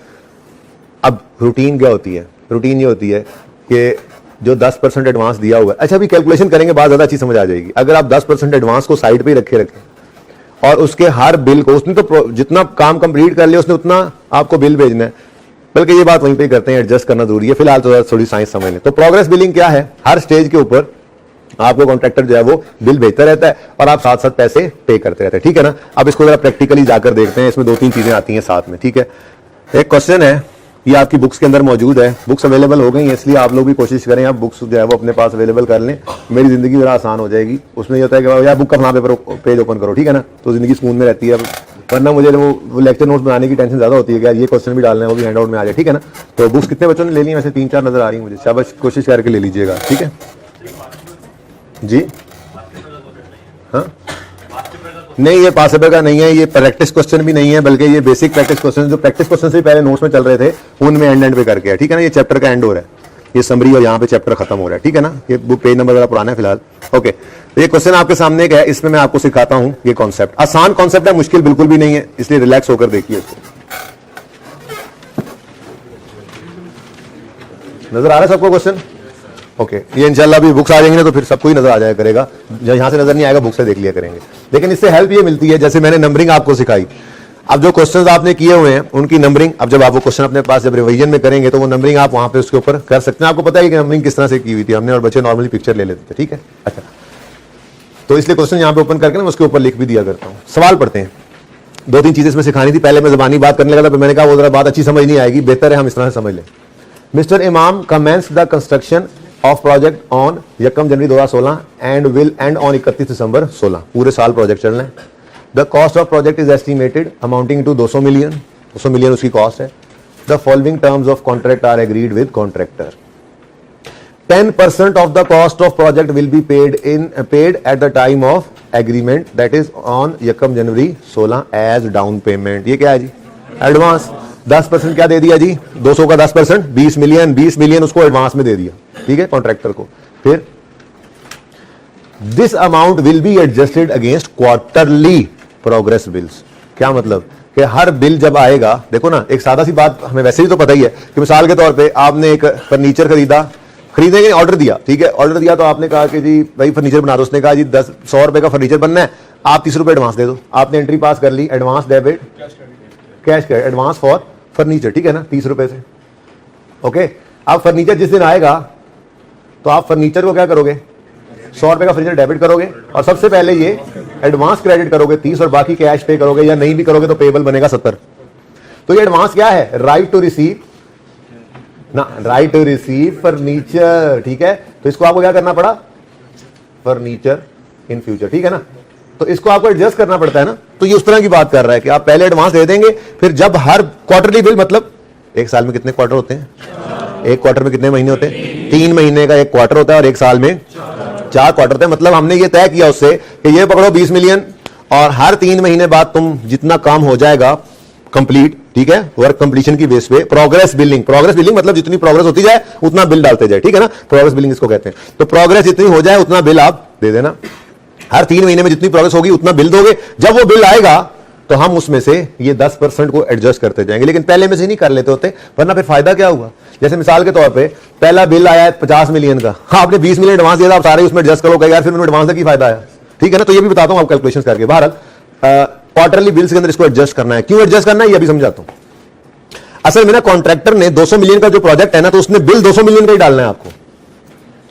अब रूटीन क्या होती है? रूटीन ये होती है कि जो 10% एडवांस दिया हुआ है, अच्छा अभी कैलकुलेशन करेंगे, बात ज्यादा अच्छी समझ आ जाएगी। अगर आप 10% एडवांस को साइड पे रखे और उसके हर बिल को, उसने तो जितना काम कंप्लीट कर लिया उसने उतना आपको बिल भेजना है, बल्कि ये बात वहीं पे करते हैं, एडजस्ट करना जरूरी है। फिलहाल तो थोड़ी साइंस समझ लें। तो प्रोग्रेस बिलिंग क्या है? हर स्टेज के ऊपर आपको कॉन्ट्रैक्टर जो है वो बिल भेजता रहता है और आप साथ साथ पैसे पे करते रहते हैं, ठीक है ना। अब इसको जरा प्रैक्टिकली जाकर देखते हैं, इसमें 2-3 चीजें आती हैं साथ में, ठीक है। एक क्वेश्चन है, ये आपकी बुक्स के अंदर मौजूद है, बुक्स अवेलेबल हो गई हैं, इसलिए आप लोग भी कोशिश करें आप बुक्स जो है वो अपने पास अवेलेबल कर लें, मेरी जिंदगी जरा आसान हो जाएगी। उसमें ये होता है कि यार बुक का फलां पेज ओपन करो, ठीक है ना, तो जिंदगी सुकून में रहती है। वरना मुझे वो लेक्चर नोट्स बनाने की टेंशन ज्यादा होती है कि यार ये क्वेश्चन भी डालना है, वो भी हैंड आउट में आ जाए, ठीक है ना। तो बुक्स कितने बच्चों ने ले ली? वैसे 3-4 नजर आ रही है मुझे, शाबाश, कोशिश करके ले लीजिएगा, ठीक है जी। हाँ नहीं, ये पास पेपर का नहीं है, ये प्रैक्टिस क्वेश्चन भी नहीं है, बल्कि ये बेसिक प्रैक्टिस क्वेश्चन जो प्रैक्टिस क्वेश्चन से पहले नोट्स में चल रहे थे उनमें एंड पे करके है, ठीक है ना। ये चैप्टर का एंड हो रहा है, ये समरी और यहाँ पे चैप्टर खत्म हो रहा है, ठीक है ना। ये बुक पेज नंबर जरा पुराना है फिलहाल, ओके। तो ये क्वेश्चन आपके सामने एक है, इसमें मैं आपको सिखाता हूँ ये कॉन्सेप्ट। आसान कॉन्सेप्ट है, मुश्किल बिल्कुल भी नहीं है, इसलिए रिलैक्स होकर देखिए इसको। नजर आ रहा है सबको क्वेश्चन? ओके ये इंशाल्लाह भी बुक्स आ जाएंगे ना तो फिर सबको ही नजर आ जाया करेगा, यहां से नजर नहीं आएगा बुक से देख लिया करेंगे। लेकिन इससे हेल्प ये मिलती है, जैसे मैंने नंबरिंग आपको सिखाई, अब जो क्वेश्चंस आपने किए हुए हैं उनकी नंबरिंग, अब जब आप वो क्वेश्चन अपने पास जब रिवीजन में करेंगे तो वो नंबरिंग आप वहां पे उसके ऊपर कर सकते हैं। आपको पता है कि नंबरिंग किस तरह से की हुई थी हमने, और बच्चे नॉर्मली पिक्चर ले लेते थे, ठीक है। अच्छा, तो इसलिए क्वेश्चन यहाँ पे ओपन करके ना उसके ऊपर लिख भी दिया करता हूँ। सवाल पढ़ते हैं, 2-3 चीजें इसमें सिखानी थी, पहले मैं ज़बानी बात करने लगा तो मैंने कहा वो जरा बात अच्छी समझ नहीं आएगी, बेहतर है हम इस तरह से समझ लें। Mister Imam commence the construction of project on 1 January 2016 and will end on 31 December 16। पूरे साल प्रोजेक्ट चल रहे हैं। The cost of project is estimated amounting to 200 million, 200 million उसकी कॉस्ट है। The following terms of contract are agreed with contractor. 10% of the cost of project will be paid at the time of agreement, that is on 1 January 16 as down payment। ये क्या है जी? Advance. 10% क्या दे दिया जी? 200 का 10% 20 million उसको advance में दे दिया, ठीक है, कॉन्ट्रैक्टर को। फिर this amount will be adjusted against quarterly progress bills. क्या मतलब कि हर बिल जब आएगा, देखो ना, एक सादा सी बात हमें वैसे ही तो पता ही है कि मिसाल के तौर पे आपने एक फर्नीचर खरीदेंगे, ऑर्डर दिया, ठीक है, ऑर्डर दिया तो आपने कहा कि जी भाई फर्नीचर बना दो, उसने कहा जी 100 रुपए का फर्नीचर बनना है, आप 30 रुपए एडवांस दे दो। आपने एंट्री पास कर ली, advance debit cash credit, advance for furniture, ठीक है ना, 30 रुपए से, ओके। अब फर्नीचर जिस दिन आएगा तो आप फर्नीचर को क्या करोगे? 100 रुपए का फर्नीचर डेबिट करोगे और सबसे पहले ये एडवांस क्रेडिट करोगे 30 और बाकी कैश पे करोगे, या नहीं भी करोगे तो पेबल बनेगा 70। तो ये एडवांस क्या है? राइट टू रिसीव ना, राइट टू रिसीव फर्नीचर, ठीक है। तो इसको आपको क्या करना पड़ा? फर्नीचर इन फ्यूचर, ठीक है ना। तो इसको आपको एडजस्ट करना पड़ता है ना। तो ये उस तरह की बात कर रहा है कि आप पहले एडवांस दे देंगे, फिर जब हर क्वार्टरली बिल, मतलब एक साल में कितने क्वार्टर होते हैं? एक क्वार्टर में कितने महीने होते हैं? 3 महीने का एक क्वार्टर होता है और एक साल में 4 क्वार्टर होते हैं। मतलब हमने ये तय किया उससे कि ये पकड़ो 20 मिलियन और हर 3 महीने बाद तुम जितना काम हो जाएगा कंप्लीट, ठीक है, वर्क कंप्लीशन की बेस पे प्रोग्रेस बिलिंग मतलब जितनी प्रोग्रेस होती जाए उतना बिल डालते जाए, ठीक है ना, प्रोग्रेस बिलिंग इसको कहते हैं। तो प्रोग्रेस जितनी हो जाए उतना बिल आप दे देना, हर 3 महीने में जितनी प्रोग्रेस होगी उतना बिल दोगे। जब वो बिल आएगा तो हम उसमें से ये 10% को एडजस्ट करते जाएंगे, लेकिन पहले में से नहीं कर लेते होते, वरना फिर फायदा क्या हुआ? जैसे मिसाल के तौर पे पहला बिल आया है 50 मिलियन का, हाँ आपने 20 मिलियन एडवांस दिया था, आप सारे उसमें एडजस्ट करो, यार फिर एडवांस का की फायदा आया, ठीक है ना। तो ये भी बताता हूं आप कैलकुलेशन करके। बहरहाल क्वार्टरली बिल्स के अंदर इसको एडजस्ट करना है। क्यों एडजस्ट करना है ये अभी समझाता हूं। असल में ना कॉन्ट्रैक्टर ने 200 मिलियन का जो प्रोजेक्ट है ना, तो उसने बिल 200 मिलियन का ही डालना है आपको।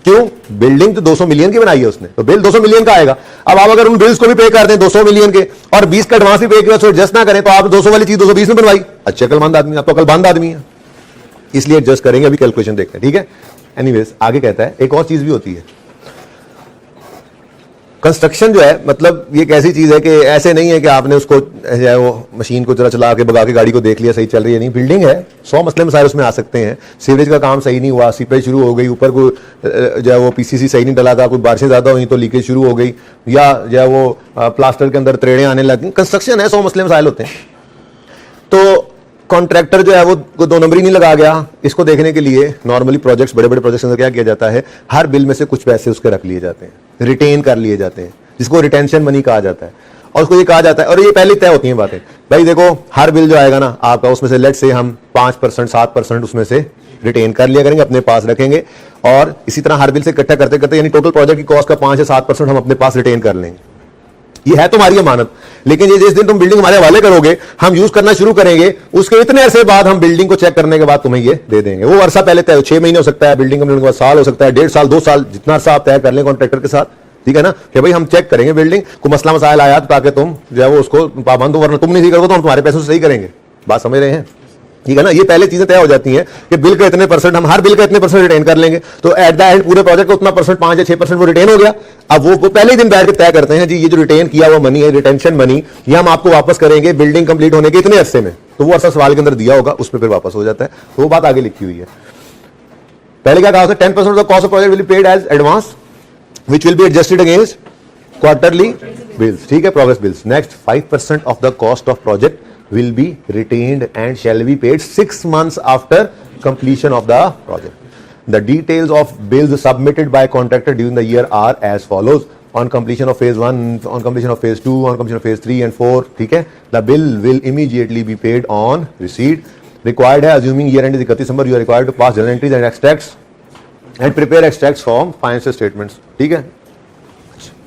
क्यों? बिल्डिंग तो 200 मिलियन की बनाई है उसने, तो बिल 200 मिलियन का आएगा। अब आप अगर उन बिल्स को भी पे कर दें 200 मिलियन के और 20 का एडवांस भी पे किया, उसको एडजस्ट ना करें, तो आप 200 वाली चीज 220 में बनवाई, अच्छे अकलमंद आदमी, आप तो अकलमंद आदमी है, इसलिए एडजस्ट करेंगे। अभी कैलकुलेशन देखते हैं, ठीक है। एनीवेज आगे कहता है एक और चीज भी होती है। कंस्ट्रक्शन जो है, मतलब ये एक ऐसी चीज है कि ऐसे नहीं है कि आपने उसको जो है वो मशीन को जरा चला के भगा के गाड़ी को देख लिया सही चल रही है, नहीं, बिल्डिंग है, 100 मसले मसाइल उसमें आ सकते हैं। सीवरेज का काम सही नहीं हुआ, सीपेज शुरू हो गई, ऊपर को जो है वो पीसीसी सही नहीं डला था, कुछ बारिशें ज्यादा हुई तो लीकेज शुरू हो गई, या जो है वो प्लास्टर के अंदर त्रेड़े आने लगी। कंस्ट्रक्शन है, 100 मसले मसाइल होते हैं। तो कॉन्ट्रैक्टर जो है वो 2 नंबर ही नहीं लगा गया। इसको देखने के लिए नॉर्मली प्रोजेक्ट्स, बड़े बड़े प्रोजेक्ट्स के अंदर क्या किया जाता है, हर बिल में से कुछ पैसे उसके रख लिए जाते हैं, रिटेन कर लिए जाते हैं, जिसको रिटेंशन मनी कहा जाता है। और उसको ये कहा जाता है, और ये पहले तय होती हैं बातें, भाई देखो हर बिल जो आएगा ना आपका, उसमें से लेट से हम 5% 7% उसमें से रिटेन कर लिया करेंगे, अपने पास रखेंगे, और इसी तरह हर बिल से इकट्ठा करते करते यानी टोटल प्रोजेक्ट की कॉस्ट का 5 या 7% हम अपने पास रिटेन कर लेंगे। ये है तुम्हारी अमानत, लेकिन ये जिस दिन तुम बिल्डिंग हमारे हवाले करोगे, हम यूज करना शुरू करेंगे, उसके इतने अरसे बाद हम बिल्डिंग को चेक करने के बाद तुम्हें ये दे देंगे। वो अरसा पहले तय हो, 6 महीने हो सकता है, बिल्डिंग कंप्लीट के बाद साल हो सकता है, 1.5 साल, 2 साल, जितना अरसा आप तय कर लें कॉन्ट्रैक्टर के साथ, ठीक है ना, कि भाई हम चेक करेंगे बिल्डिंग को, मसला मसाइल आया तो ताकि तुम जो है वो उसको पाबंद हो, वरना तुम नहीं सही करोगे तो हम तुम्हारे पैसों से सही करेंगे। बात समझ रहे हैं, ठीक है ना। ये पहले चीजें तय हो जाती हैं कि बिल का इतने परसेंट, हम हर बिल का इतने परसेंट रिटेन कर लेंगे, तो एट द एंड पूरे प्रोजेक्ट का उतना परसेंट, 5 या 6% वो रिटेन हो गया। अब वो पहले ही दिन बैठ के तय करते हैं, जी ये जो रिटेन किया हुआ मनी है, रिटेंशन मनी, ये हम आपको वापस करेंगे बिल्डिंग कंप्लीट होने के इतने अरसे में, तो वो अरसा सवाल के अंदर दिया होगा, उसमें फिर वापस हो जाता है। तो वो बात आगे लिखी हुई है। पहले क्या कहा था, 10% of the cost of project will be paid as advance which will be adjusted against quarterly bills, ठीक है, progress bills. Next 5% of the cost of project will be retained and shall be paid 6 months after completion of the project. The details of bills submitted by contractor during the year are as follows. On completion of phase 1, on completion of phase 2, on completion of phase 3 and 4, ठीक है, the bill will immediately be paid on receipt. Required है, assuming year end is 31 December, you are required to pass journal entries and extracts and prepare extracts from financial statements, ठीक है,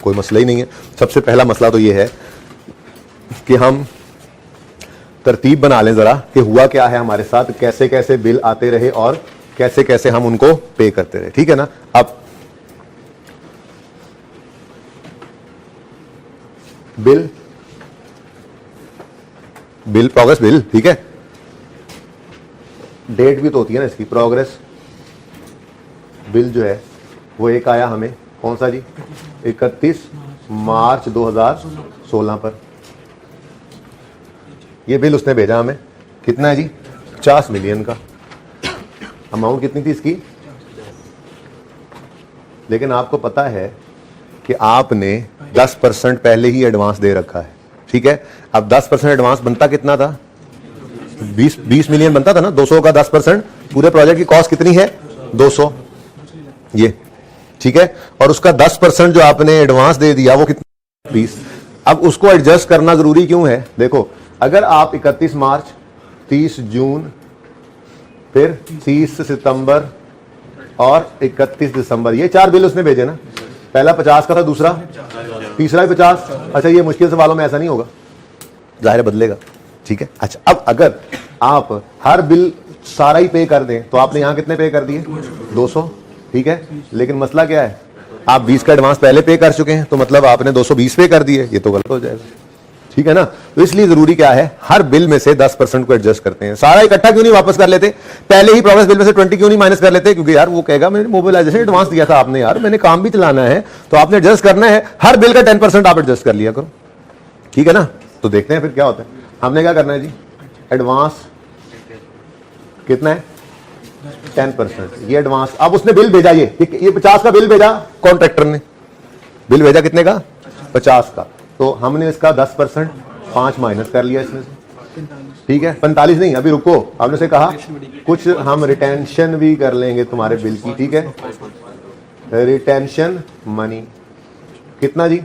कोई मसला ही नहीं है। सबसे पहला मसला तो ये है कि हम तरतीब बना लें जरा कि हुआ क्या है हमारे साथ, कैसे कैसे बिल आते रहे और कैसे कैसे हम उनको पे करते रहे, ठीक है ना। अब बिल प्रोग्रेस बिल, ठीक है, डेट भी तो होती है ना इसकी, प्रोग्रेस बिल जो है वो एक आया हमें, कौन सा जी, 31 मार्च 2016 पर। ये बिल उसने भेजा हमें, कितना है जी, 50 मिलियन का। अमाउंट कितनी थी इसकी, लेकिन आपको पता है कि आपने 10% पहले ही एडवांस दे रखा है, ठीक है। अब 10% एडवांस बनता कितना था, 20 मिलियन बनता था ना, 200 का 10%, पूरे प्रोजेक्ट की कॉस्ट कितनी है, 200, ये ठीक है। और उसका 10% जो आपने एडवांस दे दिया वो कितना, 20। अब उसको एडजस्ट करना जरूरी क्यों है, देखो, अगर आप 31 मार्च, 30 जून, फिर 30 सितंबर और 31 दिसंबर, ये 4 बिल उसने भेजे ना, पहला 50 का था, दूसरा, तीसरा भी 50। अच्छा, ये मुश्किल सवालों में ऐसा नहीं होगा, जाहिर बदलेगा, ठीक है। अच्छा, अब अगर आप हर बिल सारा ही पे कर दें तो आपने यहां कितने पे कर दिए, 200, ठीक है। लेकिन मसला क्या है, आप 20 का एडवांस पहले पे कर चुके हैं, तो मतलब आपने 220 पे कर दिए, ये तो गलत हो जाएगा, ठीक है ना। तो इसलिए जरूरी क्या है, हर बिल में से 10% को एडजस्ट करते हैं। सारा इकट्ठा क्यों नहीं वापस कर लेते, पहले ही प्रोग्रेस बिल में से 20 क्यों नहीं माइनस कर लेते, क्योंकि यार वो कहेगा मैंने मोबिलाइजेशन एडवांस दिया था आपने, यार मैंने काम भी चलाना है, तो आपने एडजस्ट करना है, हर बिल का 10% आप एडजस्ट कर लिया करो, ठीक है ना। तो देखते हैं फिर क्या होता है। हमने क्या करना है जी, एडवांस कितना है, 10%, ये एडवांस। अब उसने बिल भेजा, ये 50 का बिल भेजा, कॉन्ट्रैक्टर ने बिल भेजा कितने का, 50 का, तो हमने इसका 10% 5 माइनस कर लिया इसमें से, ठीक है। 45 नहीं, अभी रुको, आपने से कहा कुछ हम रिटेंशन भी कर लेंगे तुम्हारे बिल की, ठीक है, रिटेंशन मनी कितना जी,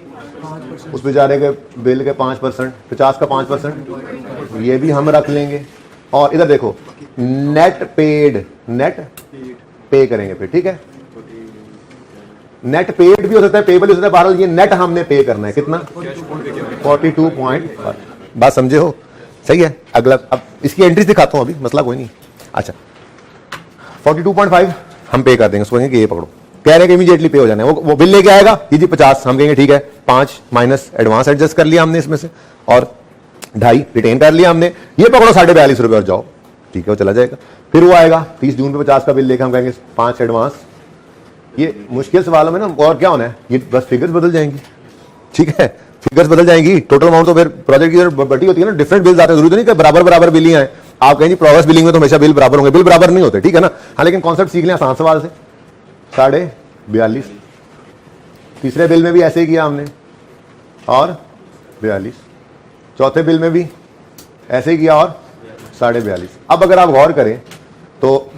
उस बेचारे के बिल के 5%, 50 का 5%, ये भी हम रख लेंगे। और इधर देखो, नेट पेड, नेट पे करेंगे फिर, ठीक है। नेट पेड भी हो सकता है, पेबल भी हो सकता है, बहरहाल ये नेट हमने पे करना है, कितना, 42.5। बात समझे हो, सही है। अगला, अब इसकी एंट्रीज दिखाता हूं, अभी मसला कोई नहीं। अच्छा, 42.5 हम पे कर देंगे, उसको कहेंगे कि ये पकड़ो, कह रहे हैं कि इमीडिएटली पे हो जाना है, वो बिल लेके आएगा, ये जी 50, हम कहेंगे ठीक है, 5 माइनस एडवांस एडजस्ट कर लिया हमने इसमें से, और 2.5 रिटेन कर लिया हमने, ये पकड़ो 42.5 रुपए और जाओ, ठीक है, वो चला जाएगा। फिर वो आएगा 30 जून पे 50 का बिल लेकर, हम कहेंगे 5 एडवांस। ये मुश्किल सवालों में ना और क्या होना है, ये बस फिगर्स बदल जाएंगी, ठीक है, फिगर्स बदल जाएंगी, टोटल अमाउंट तो फिर प्रोजेक्ट की बटी होती है ना, डिफरेंट बिल्स आते हैं, जरूरी नहीं कि बराबर बराबर बिल ही आए। आप कहेंगे प्रोग्रेस बिलिंग में तो हमेशा बिल बराबर होंगे, बिल बराबर नहीं होते, ठीक है ना। हाँ, लेकिन कॉन्सेप्ट सीख लें आसान सवाल से, 42.5। तीसरे बिल में भी ऐसे ही किया हमने, और 42। चौथे बिल में भी ऐसे ही किया, और 42.5। अब अगर आप गौर करें तो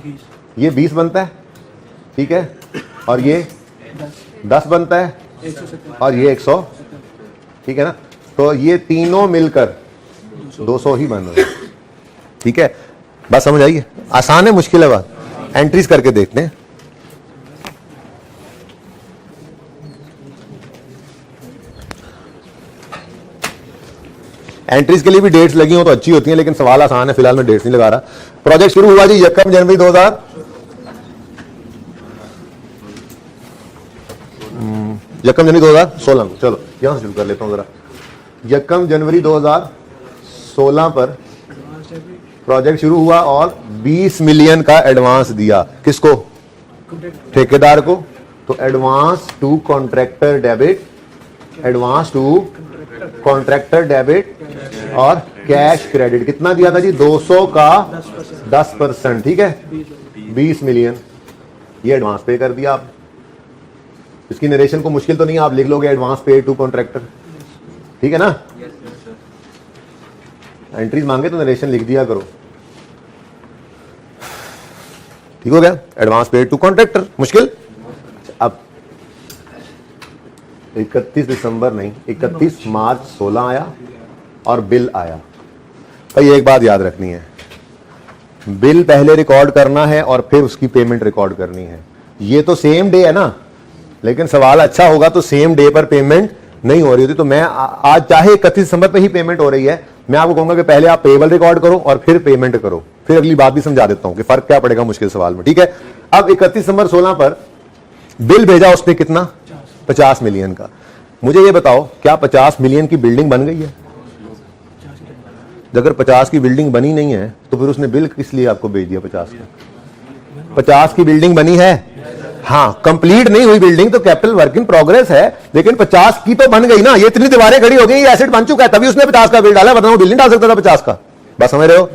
ये 20 बनता है, ठीक है, और ये 10 बनता है, और ये 100, ठीक है ना। तो ये तीनों मिलकर 200 ही बन रहे हैं, ठीक है। बस समझ आइए, आसान है, मुश्किल है बात, एंट्रीज करके देखते हैं। एंट्रीज के लिए भी डेट्स लगी हो तो अच्छी होती हैं, लेकिन सवाल आसान है, फिलहाल मैं डेट्स नहीं लगा रहा। प्रोजेक्ट शुरू हुआ जी 1 जनवरी 2000 1 जनवरी 2016। चलो यहां से शुरू कर लेता हूं जरा। 1 जनवरी 2016 पर प्रोजेक्ट शुरू हुआ और 20 मिलियन का एडवांस दिया। किसको? ठेकेदार को। तो advance to contractor debit, advance to contractor debit और कैश क्रेडिट। कितना दिया था जी? 200 का 10%। ठीक है, 20 मिलियन ये एडवांस पे कर दिया आप। इसकी नरेशन को मुश्किल तो नहीं, आप लिख लोगे एडवांस पे टू कॉन्ट्रैक्टर। ठीक है ना? एंट्रीज मांगे तो नरेशन लिख दिया करो। ठीक हो गया? एडवांस पेड टू कॉन्ट्रैक्टर मुश्किल। अब 31 दिसंबर नहीं, 31 मार्च 16 आया और बिल आया। भाई एक बात याद रखनी है, बिल पहले रिकॉर्ड करना है और फिर उसकी पेमेंट रिकॉर्ड करनी है। ये तो सेम डे है ना, लेकिन सवाल अच्छा होगा तो सेम डे पर पेमेंट नहीं हो रही होती। तो मैं आज चाहे 31 दिसंबर पे ही पेमेंट हो रही है, मैं आपको कहूंगा कि पहले आप पेबल रिकॉर्ड करो और फिर पेमेंट करो। फिर अगली बात भी समझा देता हूं कि फर्क क्या पड़ेगा मुश्किल सवाल में। ठीक है, अब 31 दिसंबर 16 पर बिल भेजा उसने, कितना? 50 मिलियन का। मुझे ये बताओ, क्या 50 मिलियन की बिल्डिंग बन गई है? अगर 50 की बिल्डिंग बनी नहीं है तो फिर उसने बिल किस लिए आपको भेज दिया 50 का? 50 की बिल्डिंग बनी है, हाँ, कंप्लीट नहीं हुई बिल्डिंग तो कैपिटल वर्क इन प्रोग्रेस है, लेकिन 50 की तो बन गई ना। ये इतनी दीवारें खड़ी हो गई, ये एसेट बन चुका है, तभी उसने 50 का बिल डाला, वरना वो बिल नहीं डाल सकता था 50 का। बस समझ रहे हो?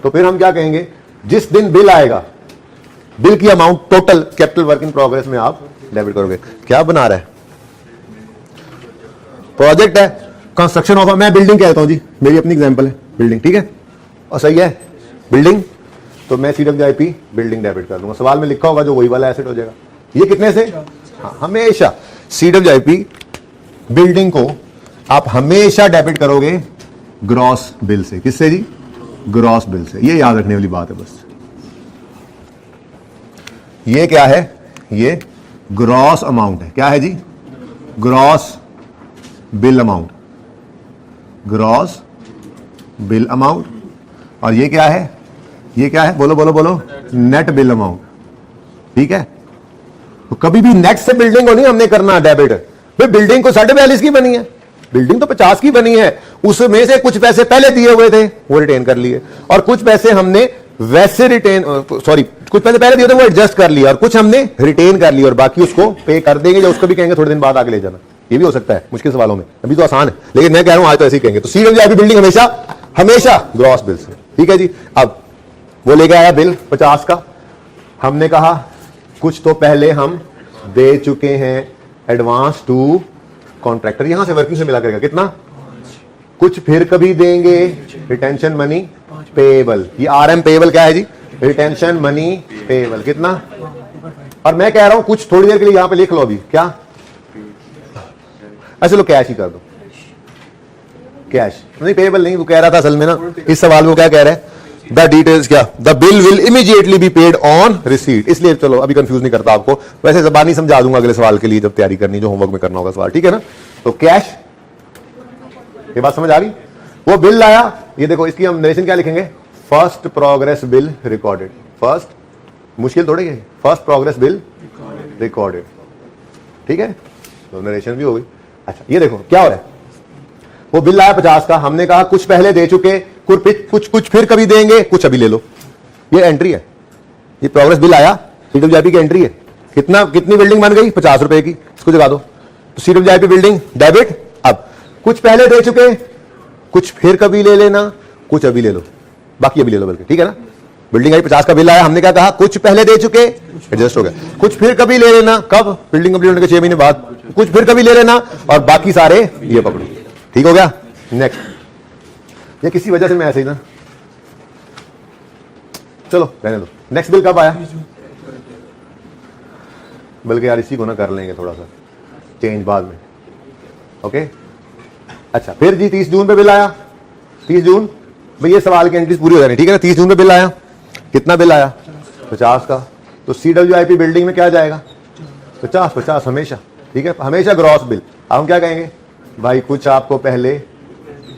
तो फिर हम क्या कहेंगे, जिस दिन बिल आएगा, बिल की amount total capital work in progress में आप डेबिट करोगे। क्या बना रहा है? प्रोजेक्ट है, कंस्ट्रक्शन ऑफ, मैं बिल्डिंग कहता हूं जी, मेरी अपनी एग्जांपल है बिल्डिंग। ठीक है, और सही है बिल्डिंग, तो मैं CWIP बिल्डिंग डेबिट कर दूंगा। सवाल में लिखा होगा जो वही वाला एसेट हो जाएगा। ये कितने से? हाँ, हमेशा CWIP बिल्डिंग को आप हमेशा डेबिट करोगे ग्रॉस बिल से। किससे जी? ग्रॉस बिल से। ये याद रखने वाली बात है बस। ये क्या है? ये ग्रॉस अमाउंट है। क्या है जी? Gross bill amount, gross bill amount. और ये क्या है? ये क्या है? बोलो बोलो बोलो। Net bill amount. ठीक है, तो कभी भी नेट से बिल्डिंग को नहीं हमने करना डेबिट। भाई बिल्डिंग को 42.5 की बनी है, बिल्डिंग तो 50 की बनी है, उसमें से कुछ पैसे पहले दिए हुए थे वो रिटेन कर लिए, और कुछ पैसे हमने वैसे रिटेन, सॉरी, कुछ पैसे पहले दिए थे वो एडजस्ट कर लिया, और कुछ हमने रिटेन कर लिया, और बाकी उसको पे कर देंगे, या उसको भी कहेंगे थोड़े दिन बाद आगे ले जाना। ये भी हो सकता है मुश्किल सवालों में, अभी तो आसान है, लेकिन मैं कह रहा हूं आज तो ऐसे ही कहेंगे। तो CWIP बिल्डिंग हमेशा हमेशा ग्रॉस बिल से। ठीक है जी। अब वो लेके आया बिल 50 का, हमने कहा कुछ तो पहले हम दे चुके हैं एडवांस टू कॉन्ट्रैक्टर, यहां से वर्किंग से मिला करेगा कितना? कुछ फिर कभी देंगे, रिटेंशन मनी पेबल। ये RM पेबल क्या है जी? Retention money payable. कितना? और मैं कह रहा हूं कुछ थोड़ी देर के लिए यहां पे लिख लो अभी, क्या? अच्छा लो कैश ही कर दो, कैश नहीं, पेबल नहीं। वो कह रहा था असल में ना, इस सवाल में क्या कह रहा है, द डिटेल्स क्या, the bill will immediately be paid on receipt. इसलिए चलो अभी कंफ्यूज नहीं करता आपको, वैसे जबानी समझा दूंगा अगले सवाल के लिए जब तैयारी करनी, जो होमवर्क में करना होगा सवाल। ठीक है ना? तो कैश, ये बात समझ आ गई? वो बिल आया, ये देखो इसकी हम नरेशन क्या लिखेंगे, first progress bill recorded. First, मुश्किल थोड़ी है, फर्स्ट प्रोग्रेस बिल रिकॉर्डेड। ठीक है, तो नरेशन भी हो गई। अच्छा ये देखो क्या हो रहा है, वो बिल आया 50 का, हमने कहा कुछ पहले दे चुके, कुछ फिर कभी देंगे, कुछ अभी ले लो। ये एंट्री है, ये प्रोग्रेस बिल आया, CWIP की एंट्री है। कितनी बिल्डिंग बन गई? 50 रुपए की, इसको जगा दो। तो CWIP बिल्डिंग डेबिट। अब कुछ पहले दे चुके, कुछ फिर कभी ले लेना, कुछ अभी ले लो, बाकी अभी ले लो बल्कि। ठीक है ना? बिल्डिंग आई, 50 का बिल आया, हमने क्या कहा, कुछ पहले दे चुके, एडजस्ट हो गया, कुछ फिर कभी ले लेना, कब? बिल्डिंग कंप्लीट होने के 6 महीने बाद, कुछ फिर कभी ले लेना, और बाकी सारे ये पकड़ो। ठीक हो गया? नेक्स्ट, ये किसी वजह से मैं ऐसे ही ना, चलो रहने दो। नेक्स्ट बिल कब आया? बल्कि यार इसी को ना कर लेंगे थोड़ा सा चेंज बाद में। ओके अच्छा, फिर जी 30 जून पे बिल आया। 30 जून, भाई ये सवाल की एंट्रीज पूरी हो जानी। ठीक है ना? 30 जून पे बिल आया, कितना बिल आया? 50 का। तो CWIP बिल्डिंग में क्या जाएगा? 50 हमेशा। ठीक है, हमेशा ग्रॉस बिल। अब हम क्या कहेंगे, भाई कुछ आपको पहले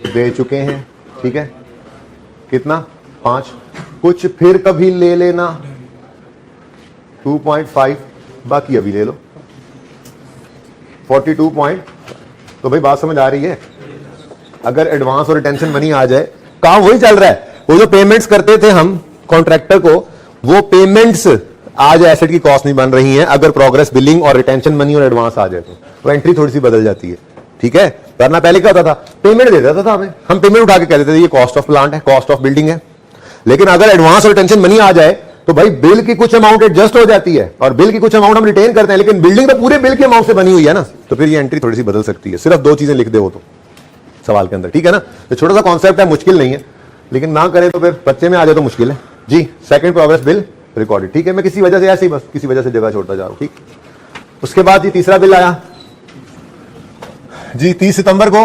दे चुके हैं, ठीक है, कितना 5, कुछ फिर कभी ले लेना 2.5, बाकी अभी ले लो 42 पॉइंट। तो भाई बात समझ आ रही है? अगर एडवांस और रिटेंशन मनी आ जाए, काम वही चल रहा है। वो जो पेमेंट्स करते थे हम कॉन्ट्रैक्टर को, वो पेमेंट्स आज एसेट की कॉस्ट नहीं बन रही हैं। अगर प्रोग्रेस बिलिंग और रिटेंशन मनी और एडवांस आ जाए तो एंट्री थोड़ी सी बदल जाती है, ठीक है। वरना पहले क्या होता था, पेमेंट दे देता था हमें, हम पेमेंट उठा के कह देते थे ये कॉस्ट ऑफ प्लांट है, कॉस्ट ऑफ बिल्डिंग है। लेकिन अगर एडवांस और रिटेंशन मनी आ जाए तो भाई बिल की कुछ अमाउंट एडजस्ट हो जाती है और बिल की कुछ अमाउंट हम रिटेन करते हैं, लेकिन बिल्डिंग तो पूरे बिल के अमाउंट से बनी हुई है ना, तो फिर ये एंट्री थोड़ी सी बदल सकती है। सिर्फ 2 चीजें लिख दे वो तो सवाल के अंदर, ठीक है ना। तो छोटा सा कॉन्सेप्ट है, मुश्किल नहीं है, लेकिन ना करें तो फिर बच्चे में आ जाए तो मुश्किल है जी। सेकंड प्रोग्रेस बिल रिकॉर्डेड, ठीक है। मैं किसी वजह से ऐसे ही बस किसी वजह से जगह छोड़ता जा रहा हूं, ठीक। उसके बाद जी तीसरा बिल आया जी 30 सितंबर को,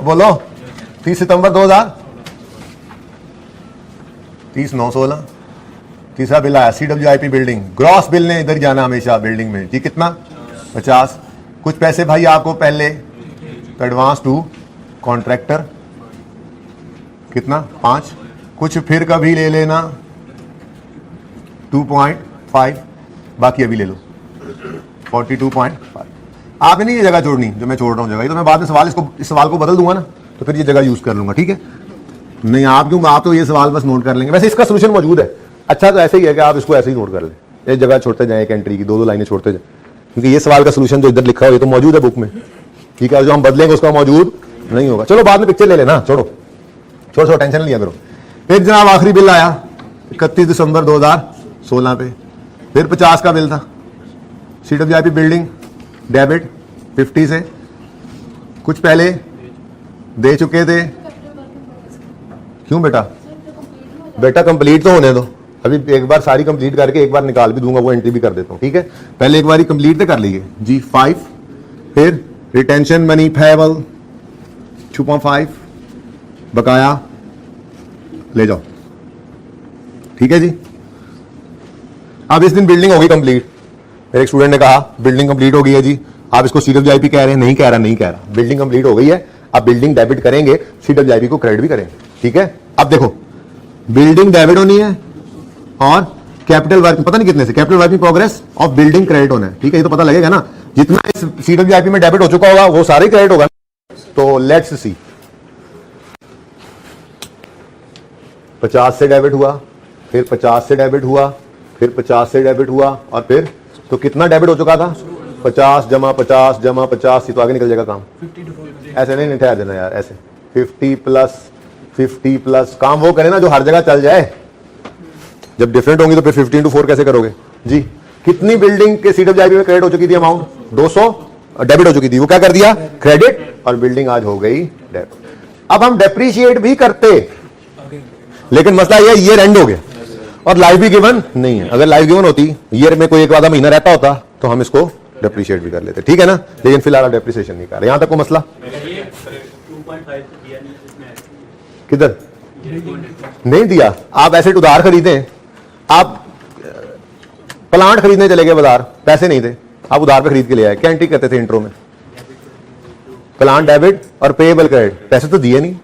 बोलो 30 सितंबर 2030/9/16 तीसरा बिल आया CWIP बिल्डिंग। ग्रॉस बिल ने इधर जाना हमेशा बिल्डिंग में जी, कितना 50। कुछ पैसे भाई आपको पहले एडवांस टू कॉन्ट्रैक्टर, कितना 5, कुछ फिर कभी ले लेना 2.5, बाकी अभी ले लो 42.5। आपने नहीं ये जगह छोड़नी जो मैं छोड़ रहा हूं जगह, ये तो मैं बाद में सवाल इस सवाल को बदल दूंगा ना, तो फिर ये जगह यूज कर लूंगा, ठीक है। नहीं आप क्यों, आप तो ये सवाल बस नोट कर लेंगे। वैसे इसका सोल्यूशन मौजूद है, अच्छा तो ऐसे ही है कि आप इसको ऐसे ही नोट कर लें, एक जगह छोड़ते जाए, एक एंट्री की 2-2 लाइनें छोड़ते जाए, क्योंकि ये सवाल का सोल्यूशन जो इधर लिखा हो ये तो मौजूद है बुक में, ठीक है। जो हम बदलेंगे उसका मौजूद नहीं होगा। चलो बाद में पिक्चर ले लेना, छोड़ो टेंशन नहीं लिया करो। फिर जनाब आखिरी बिल आया 31 दिसंबर 2016 पे, फिर 50 का बिल था। CWIP बिल्डिंग डेबिट 50 से, कुछ पहले दे चुके थे। क्यों बेटा कंप्लीट तो होने दो, अभी एक बार सारी कंप्लीट करके एक बार निकाल भी दूंगा, वो एंट्री भी कर देता हूं, ठीक है। पहले एक बार कंप्लीट तो कर लीजिए जी 5, फिर रिटेंशन मनी पेएबल 2.5, बकाया ले जाओ, ठीक है जी। अब इस दिन बिल्डिंग होगी कंप्लीट। मेरे एक स्टूडेंट ने कहा बिल्डिंग कंप्लीट हो गई है जी, आप इसको CWIP कह रहे हैं, नहीं कह रहा, बिल्डिंग कंप्लीट हो गई है। अब बिल्डिंग डेबिट करेंगे, CWIP को क्रेडिट भी करेंगे, ठीक है। अब देखो बिल्डिंग डेबिट होनी है और कैपिटल वर्क पता नहीं कितने से, capital work in progress of building credit होना है, ठीक है। ये तो पता लगेगा ना, जितना इस CWIP में डेबिट हो चुका होगा वो सारे क्रेडिट होगा। तो लेट्स सी, 50 से डेबिट हुआ, फिर 50 से डेबिट हुआ, फिर 50 से डेबिट हुआ, और फिर तो कितना डेबिट हो चुका था 50 जमा 50 जमा 50, तो आगे निकल जाएगा काम। ऐसे नहीं ठहर देना यार, ऐसे 50 प्लस काम वो करे ना जो हर जगह चल जाए। जब डिफरेंट होंगी तो फिर 15 into 4 कैसे करोगे जी। कितनी बिल्डिंग के CWIP में क्रेडिट हो चुकी थी अमाउंट 200 डेबिट हो चुकी थी, वो क्या कर दिया क्रेडिट, और बिल्डिंग आज हो गई डेबिट। अब हम डेप्रीशिएट भी करते, लेकिन मसला यह ईयर एंड हो गया और लाइफ भी गिवन नहीं है। अगर लाइफ गिवन होती, ईयर में कोई एक आधा महीना रहता होता, तो हम इसको डेप्रीशिएट भी कर लेते, ठीक है ना। लेकिन फिलहाल डेप्रीशिएशन नहीं कर रहे। यहां तक को मसला किधर नहीं दिया। आप एसेट उधार खरीदें, आप प्लांट खरीदने चले गए बाजार, पैसे नहीं थे, आप उधार पे खरीद के ले आए, क्या एंट्री करते थे इंट्रो में, प्लांट डेबिट और पेएबल क्रेडिट, पैसे तो दिए नहीं,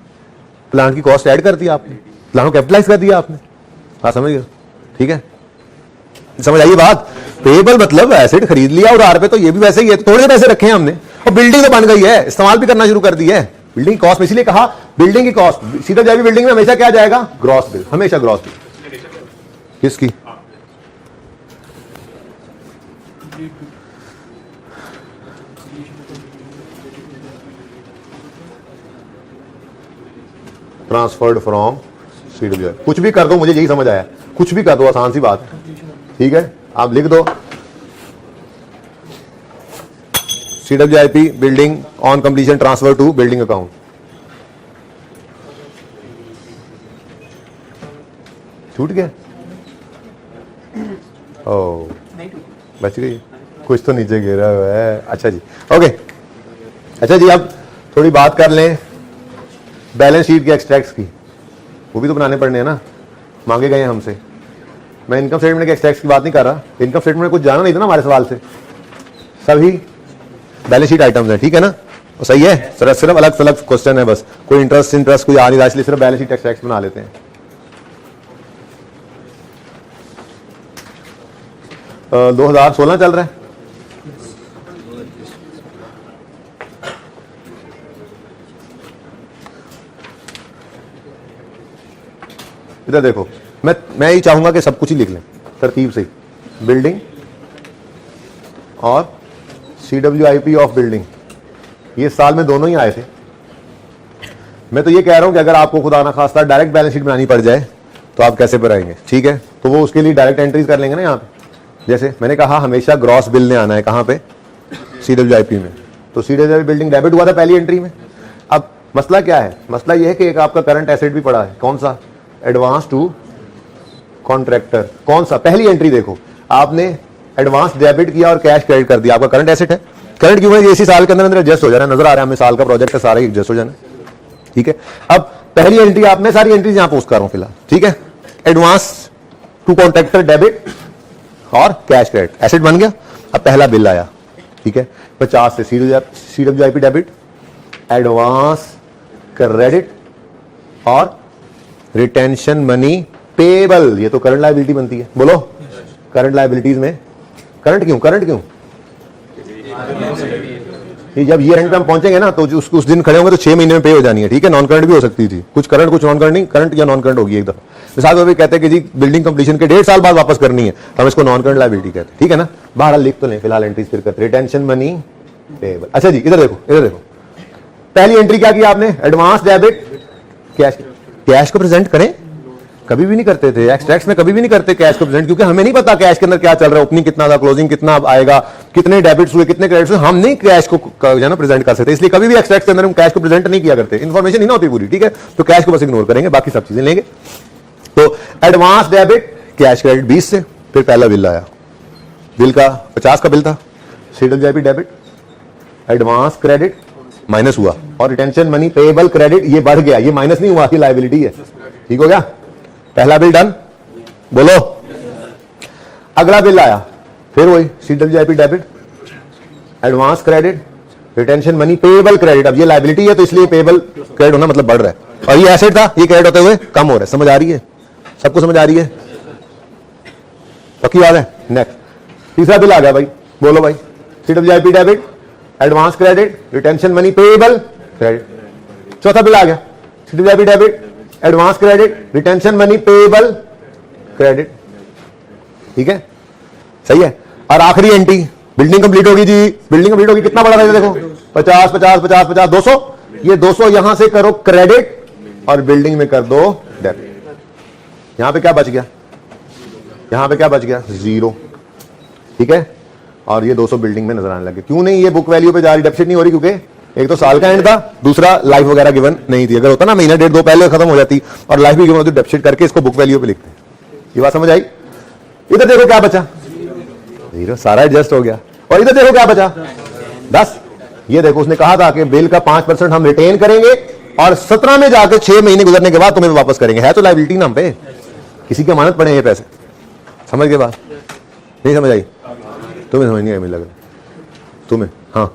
प्लांट की कॉस्ट ऐड कर दिया आपने, प्लांट को कैपिटलाइज कर दिया आपने। हाँ समझ गए, ठीक है, समझ आइए बात। पेएबल मतलब एसेट खरीद लिया उधार पे, तो ये भी वैसे ही है, थोड़े पैसे रखे हैं हमने और बिल्डिंग तो बन गई है, इस्तेमाल भी करना शुरू कर दी है। बिल्डिंग कॉस्ट में इसलिए कहा बिल्डिंग की कॉस्ट, CWIP बिल्डिंग में हमेशा क्या जाएगा ग्रॉस बिल, हमेशा ग्रॉस बिल। किसकी ट्रांसफर्ड फ्रॉम CWIP, कुछ भी कर दो, मुझे यही समझ आया, कुछ भी कर दो, आसान सी बात, ठीक है। आप लिख दो CWIP building on completion transfer to building account. छूट गया, ओ बच गई, कुछ तो नीचे गिरा हुआ है। अच्छा जी, ओके, अच्छा जी, अब थोड़ी बात कर लें बैलेंस शीट के एक्सट्रैक्ट्स की, वो भी तो बनाने पड़ने हैं ना, मांगे गए हैं हमसे। मैं इनकम स्टेटमेंट के एक्सट्रैक्ट्स की बात नहीं कर रहा, इनकम स्टेटमेंट में कुछ जाना नहीं था ना हमारे सवाल से, सभी बैलेंस शीट आइटम्स हैं, ठीक है ना। सही है, सिर्फ अलग अलग क्वेश्चन है बस, कोई इंटरेस्ट कोई आ नहीं रहा, इसलिए सिर्फ बैलेंस शीट टैक्स बना लेते हैं। 2016 चल रहा है, इधर देखो, मैं ही चाहूंगा कि सब कुछ ही लिख लें तरतीब से, बिल्डिंग और CWIP ऑफ बिल्डिंग, ये साल में दोनों ही आए थे। मैं तो ये कह रहा हूं कि अगर आपको खुदा ना खास्ता डायरेक्ट बैलेंस शीट बनानी पड़ जाए तो आप कैसे बनाएंगे, ठीक है, तो वो उसके लिए डायरेक्ट एंट्रीज कर लेंगे ना। यहाँ पे जैसे मैंने कहा हमेशा ग्रॉस बिल ने आना है, कहां पे, CWIP में, तो CWIP बिल्डिंग डेबिट हुआ था पहली एंट्री में। अब मसला क्या है, मसला ये है कि एक आपका करंट एसेट भी पड़ा है, कौन सा, एडवांस टू कॉन्ट्रैक्टर, कौन सा, पहली एंट्री देखो, आपने एडवांस डेबिट किया और कैश क्रेडिट कर दिया, आपका करंट एसेट है। करंट क्यों है, ये इसी साल के अंदर एडजस्ट हो जाना, नजर आ रहा है हमें, साल का प्रोजेक्ट है, सारा ही एडजस्ट हो जाना, ठीक है। अब पहली एंट्री, आप, मैं सारी एंट्रीज यहां पोस्ट कर रहा हूं फिलहाल, ठीक है, एडवांस टू कॉन्ट्रैक्टर डेबिट और कैश क्रेडिट, एसेट बन गया। अब पहला बिल आया, ठीक है, 50 से CWIP डेबिट, एडवांस क्रेडिट और रिटेंशन मनी पेबल, ये तो करंट लायबिलिटी बनती है, बोलो करंट लायबिलिटीज में करंट क्यों, करंट क्यों, जब ये एंड पे हम पहुंचेंगे ना तो उस दिन खड़े होंगे तो 6 महीने में पे हो जानी है, ठीक है, नॉन करंट भी हो सकती थी, कुछ करंट कुछ नॉन करंट नहीं, करंट या नॉन करंट होगी एक दफा। मिसाल के तौर पे कहते हैं कि जी बिल्डिंग कंप्लीशन के 1.5 साल बाद वापस करनी है, हम इसको नॉन करंट लायबिलिटी कहते हैं, ठीक है ना, बाहर लिख तो लें फिलहाल एंट्रीज फिर करते, रिटेंशन मनी पेबल। अच्छा जी, इधर देखो, इधर देखो, पहली एंट्री क्या किया आपने, एडवांस डेबिट कैश, कैश को प्रेजेंट करें, कभी भी नहीं करते थे, एक्सट्रैक्ट्स में कभी भी नहीं करते कैश को प्रेजेंट, क्योंकि हमें नहीं पता कैश के अंदर क्या चल रहा है, ओपनिंग कितना था, क्लोजिंग कितना आएगा, कितने डेबिट्स हुए, कितने क्रेडिट्स हुए, हम नहीं कैश को जो ना प्रेजेंट कर सकते, इसलिए कभी भी एक्सट्रैक्ट्स के अंदर हम कैश को प्रेजेंट नहीं किया करते, इन्फॉर्मेशन ही ना होती पूरी, ठीक है, तो कैश को बस इग्नोर करेंगे, बाकी सब चीजें लेंगे। तो एडवांस डेबिट कैश क्रेडिट 20 से, फिर पहला बिल आया, बिल का 50 का बिल था, CWIP debit, advance credit minus हुआ और रिटेंशन मनी पेएबल क्रेडिट ये बढ़ गया, ये माइनस नहीं हुआ, ये लायबिलिटी है, ठीक हो गया, पहला बिल डन, बोलो। अगला बिल आया, फिर वही CWIP debit, advance credit, retention money payable credit, अब ये लायबिलिटी है तो इसलिए पेएबल क्रेडिट होना मतलब बढ़ रहा है, और ये एसेट था, ये क्रेडिट होते हुए कम हो रहा है, समझ आ रही है, सबको समझ आ रही है, पक्की बात है। नेक्स्ट तीसरा बिल आ गया भाई, बोलो भाई, CWIP debit, advance credit, retention money payable credit. चौथा बिल आ गया, CWIP debit, advance credit, retention money payable credit, ठीक है, सही है। और आखिरी एंट्री, बिल्डिंग कंप्लीट होगी जी, बिल्डिंग कंप्लीट होगी, कितना बड़ा था देखो, 50 50 50 50 200, ये 200 यहां से करो क्रेडिट और बिल्डिंग में कर दो डेबिट, यहां पे क्या बच गया, यहां पे क्या बच गया, 0, ठीक है, और ये 200 बिल्डिंग में नजर आने लगे। क्यों नहीं, ये बुक वैल्यू पे जा रही, डेप्सिट नहीं हो रही, क्योंकि एक तो साल का एंड था, दूसरा लाइफ वगैरह गिवन नहीं थी, अगर होता ना महीना डेढ़ दो पहले खत्म हो जाती और लाइफ भी गिवन होती, डेप्सिट करके इसको बुक वैल्यू पे लिखते हैं। ये बात समझ आई। इधर देखो क्या बचा, 0, सारा एडजस्ट हो गया, और इधर देखो क्या बचा, 10। ये देखो उसने कहा था कि बिल का 5% हम रिटेन करेंगे और 17 में जाकर 6 महीने गुजरने के बाद तुम्हें वापस करेंगे, है तो लायबिलिटी ना हम पे, किसी की अमानत पड़े ये पैसे, समझ के बाद नहीं समझ आई, तुम्हें समझ नहीं आई मुझे लग रहा तुम्हें, हाँ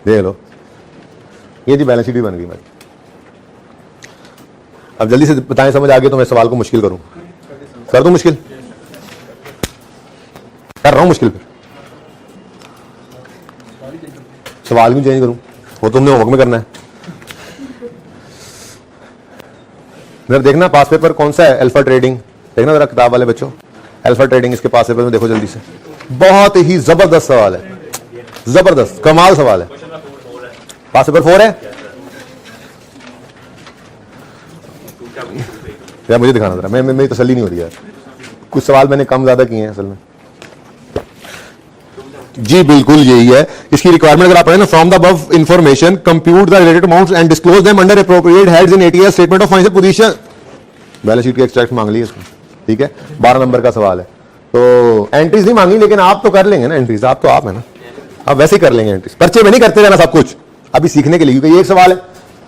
देख लो, ये जी बैलेंस शीट भी बन गई हमारी। अब जल्दी से बताएं, समझ आ गया तो मैं सवाल को मुश्किल करूं, कर दूं मुश्किल, कर रहा हूं मुश्किल, फिर सवाल भी चेंज करूं, वो तुमने होमवर्क में करना है। जरा देखना पास पेपर कौन सा है, अल्फा ट्रेडिंग, देखना जरा किताब वाले बच्चों, अल्फा ट्रेडिंग इसके पास पेपर में देखो जल्दी से, बहुत ही जबरदस्त सवाल है, जबरदस्त कमाल सवाल है, पास पेपर 4 है यार, मुझे दिखाना जरा, मेरी तसल्ली नहीं हो रही यार, कुछ सवाल मैंने कम ज्यादा किए हैं असल में। जी बिल्कुल यही है इसकी रिक्वायरमेंट, अगर आप पढ़ें ना, from the above information compute the related amounts and disclose them under appropriate heads in ATS statement of financial position. Balance sheet की एक्सट्रैक्ट मांग ली है इसमें, ठीक है, 12 नंबर का सवाल है, तो एंट्रीज नहीं मांगी, लेकिन आप तो कर लेंगे ना एंट्रीज, आप तो आप है ना, आप वैसे ही कर लेंगे एंट्रीज, पर्चे में नहीं करते रहना सब कुछ, अभी सीखने के लिए, क्योंकि ये एक सवाल है,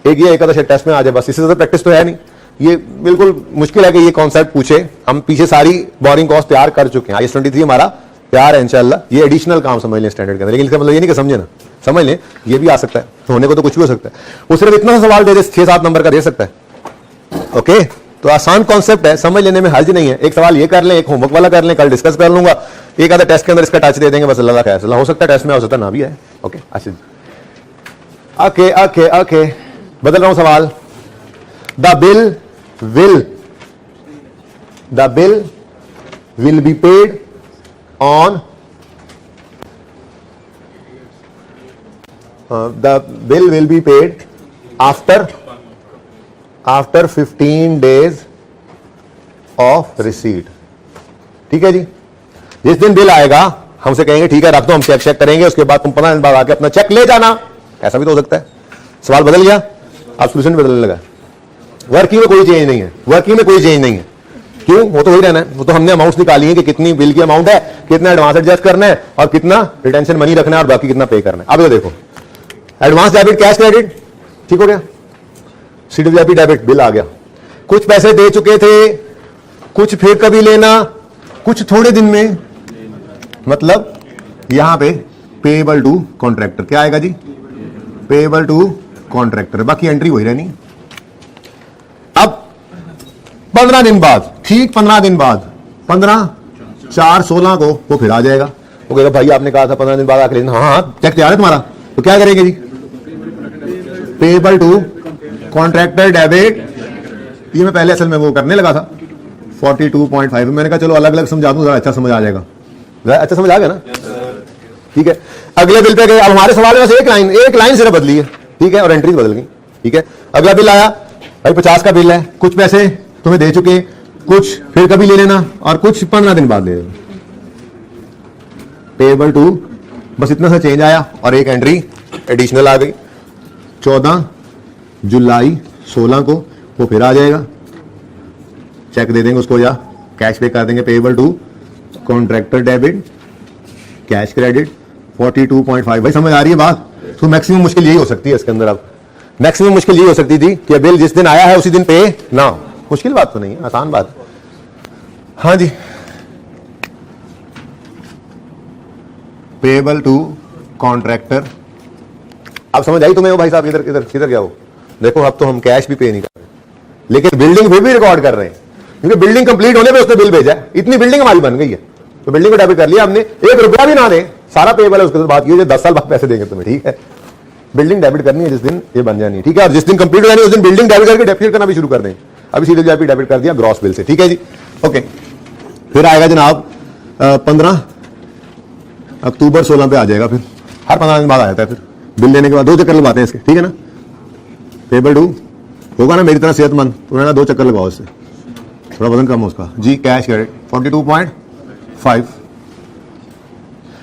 एक ये एक आधा टेस्ट में आ जाए बस, इससे ज्यादा प्रैक्टिस तो है नहीं, ये बिल्कुल मुश्किल है कि ये कॉन्सेप्ट पूछे, हम पीछे सारी बोरिंग कॉस्ट तैयार कर चुके हैं, IS 23 हमारा तैयार है इंशाल्लाह, ये एडिशनल काम समझ लें स्टैंडर्ड के अंदर, लेकिन इसका मतलब ये नहीं कि समझे ना, समझ लें, ये भी आ सकता है, होने को तो कुछ भी हो सकता है। वो सिर्फ इतना सवाल दे दे, 6-7 नंबर का दे सकता है। ओके, तो आसान कॉन्सेप्ट है, समझ लेने में हर्ज नहीं है। एक सवाल ये कर लें, एक होमवर्क वाला कर लें, कल डिस्कस कर लूंगा, एक आधा टेस्ट के अंदर इसका टच दे देंगे, बस अल्लाह का फैसला। हो सकता है टेस्ट में, हो सकता है ना भी है। Okay Ashish, okay okay okay, बदल रहा हूं सवाल। The bill will be paid on the bill will be paid after 15 days of receipt। ठीक है जी, जिस दिन बिल आएगा हमसे कहेंगे ठीक है रख दो, हम चेक करेंगे, उसके बाद तुम 15 दिन बाद आके अपना चेक ले जाना। ऐसा भी तो हो सकता है। सवाल बदल गया, अब सोल्यूशन बदलने लगा। वर्किंग में कोई चेंज नहीं है, वर्किंग में कोई चेंज नहीं है। क्यों? वो तो वही रहना है। वो तो हमने अमाउंट निकाली है कि कितनी बिल की अमाउंट है, कितना एडवांस एडजस्ट करना है और कितना रिटेंशन मनी रखना है और बाकी कितना पे करना है। अब ये देखो, एडवांस डेबिट कैश क्रेडिट ठीक हो गया, सीडब्ल्यूआईपी डेबिट बिल आ गया, कुछ पैसे दे चुके थे, कुछ फिर कभी लेना, कुछ थोड़े दिन में, मतलब यहां पे पेएबल टू कॉन्ट्रैक्टर क्या आएगा जी? पेएबल टू कॉन्ट्रैक्टर, बाकी एंट्री वही रहनी। अब 15 दिन बाद, ठीक 15 दिन बाद, 15/4/16 को वो फिर आ जाएगा। वो कहेगा भाई आपने कहा था 15 दिन बाद आके लेना। हाँ हाँ चेक तैयार है तुम्हारा, तो क्या करेंगे जी? पेएबल टू कॉन्ट्रैक्टर डेबिट, ये मैं पहले असल में वो करने लगा था 42.5, मैंने कहा चलो अलग अलग समझा दूं, जरा अच्छा समझ आ जाएगा। अच्छा समझ आ गया ना? ठीक है, अगले बिल पे गए। अब हमारे सवाल में से एक लाइन सिर्फ बदली है, ठीक है, और एंट्रीज बदल गई। ठीक है, अगला बिल आया भाई 50 का बिल है, कुछ पैसे तुम्हें दे चुके, कुछ फिर कभी ले लेना और कुछ 15 दिन बाद ले लेना। पेएबल टू, बस इतना सा चेंज आया और एक एंट्री एडिशनल आ गई। 14 जुलाई 16 को वो फिर आ जाएगा, चेक दे देंगे उसको या कैश पे कर देंगे। Payable to contractor debit cash credit 42.5। भाई समझ आ रही है बात? तो मैक्सिमम मुश्किल यही हो सकती है इसके अंदर। अब मैक्सिमम मुश्किल यही हो सकती थी कि बिल जिस दिन आया है उसी दिन पे ना। मुश्किल बात तो नहीं है, आसान बात। हाँ जी, पेएबल टू कॉन्ट्रैक्टर, अब समझ आई तुम्हें? वो भाई साहब इधर इधर इधर क्या हो, देखो अब तो हम कैश भी पे नहीं कर रहे, लेकिन बिल्डिंग फिर भी रिकॉर्ड कर रहे हैं, क्योंकि बिल्डिंग कंप्लीट होने पे उसने बिल भेजा है। इतनी बिल्डिंग हमारी बन गई है, तो बिल्डिंग को डेबिट कर लिया हमने, 1 रुपया भी ना दे, सारा पेएबल है। उसके साथ बात की 10 साल बाद पैसे देंगे तुम्हें, ठीक है। बिल्डिंग डेबिट करनी है जिस दिन ये बन जानी है, ठीक है। और जिस दिन कंप्लीट हो जानी है उस दिन बिल्डिंग डेबिट करके डेप्यूट करना भी शुरू कर दें। अभी सीडब्ल्यूआईपी डेबिट कर दिया ग्रॉस बिल से, ठीक है जी। ओके, फिर आएगा जनाब 15 अक्टूबर 16 पे आ जाएगा। फिर हर 15 दिन बाद आ जाता है। फिर बिल लेने के बाद 2 चक्कर लगवाते हैं इसके, ठीक है ना। पेएबल टू होगा ना मेरी तरह सेहतमंद, तो उन्होंने 2 चक्कर लगाओ इससे, थोड़ा वजन कम हो उसका जी। Cash credit 42.5।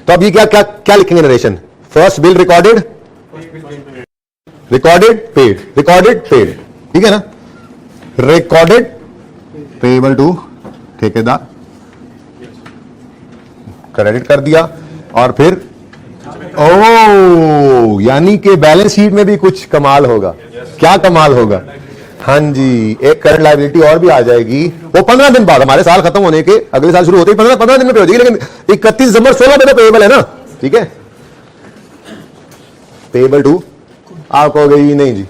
तो अब ये क्या क्या क्या लिखेंगे narration? First bill recorded paid, recorded paid, ठीक है ना। रिकॉर्डेड पेएबल टू ठेकेदार, क्रेडिट कर दिया। और फिर ओ यानी कि बैलेंस शीट में भी कुछ कमाल होगा। क्या कमाल होगा? हाँ जी, एक करंट लायबिलिटी और भी आ जाएगी। वो 15 दिन बाद, हमारे साल खत्म होने के अगले साल शुरू होते ही 15 दिन में पे हो जाएगी, लेकिन 31 दिसंबर 16 दिन पेएबल है ना, ठीक है। पेएबल टू आप कहोगे नहीं जी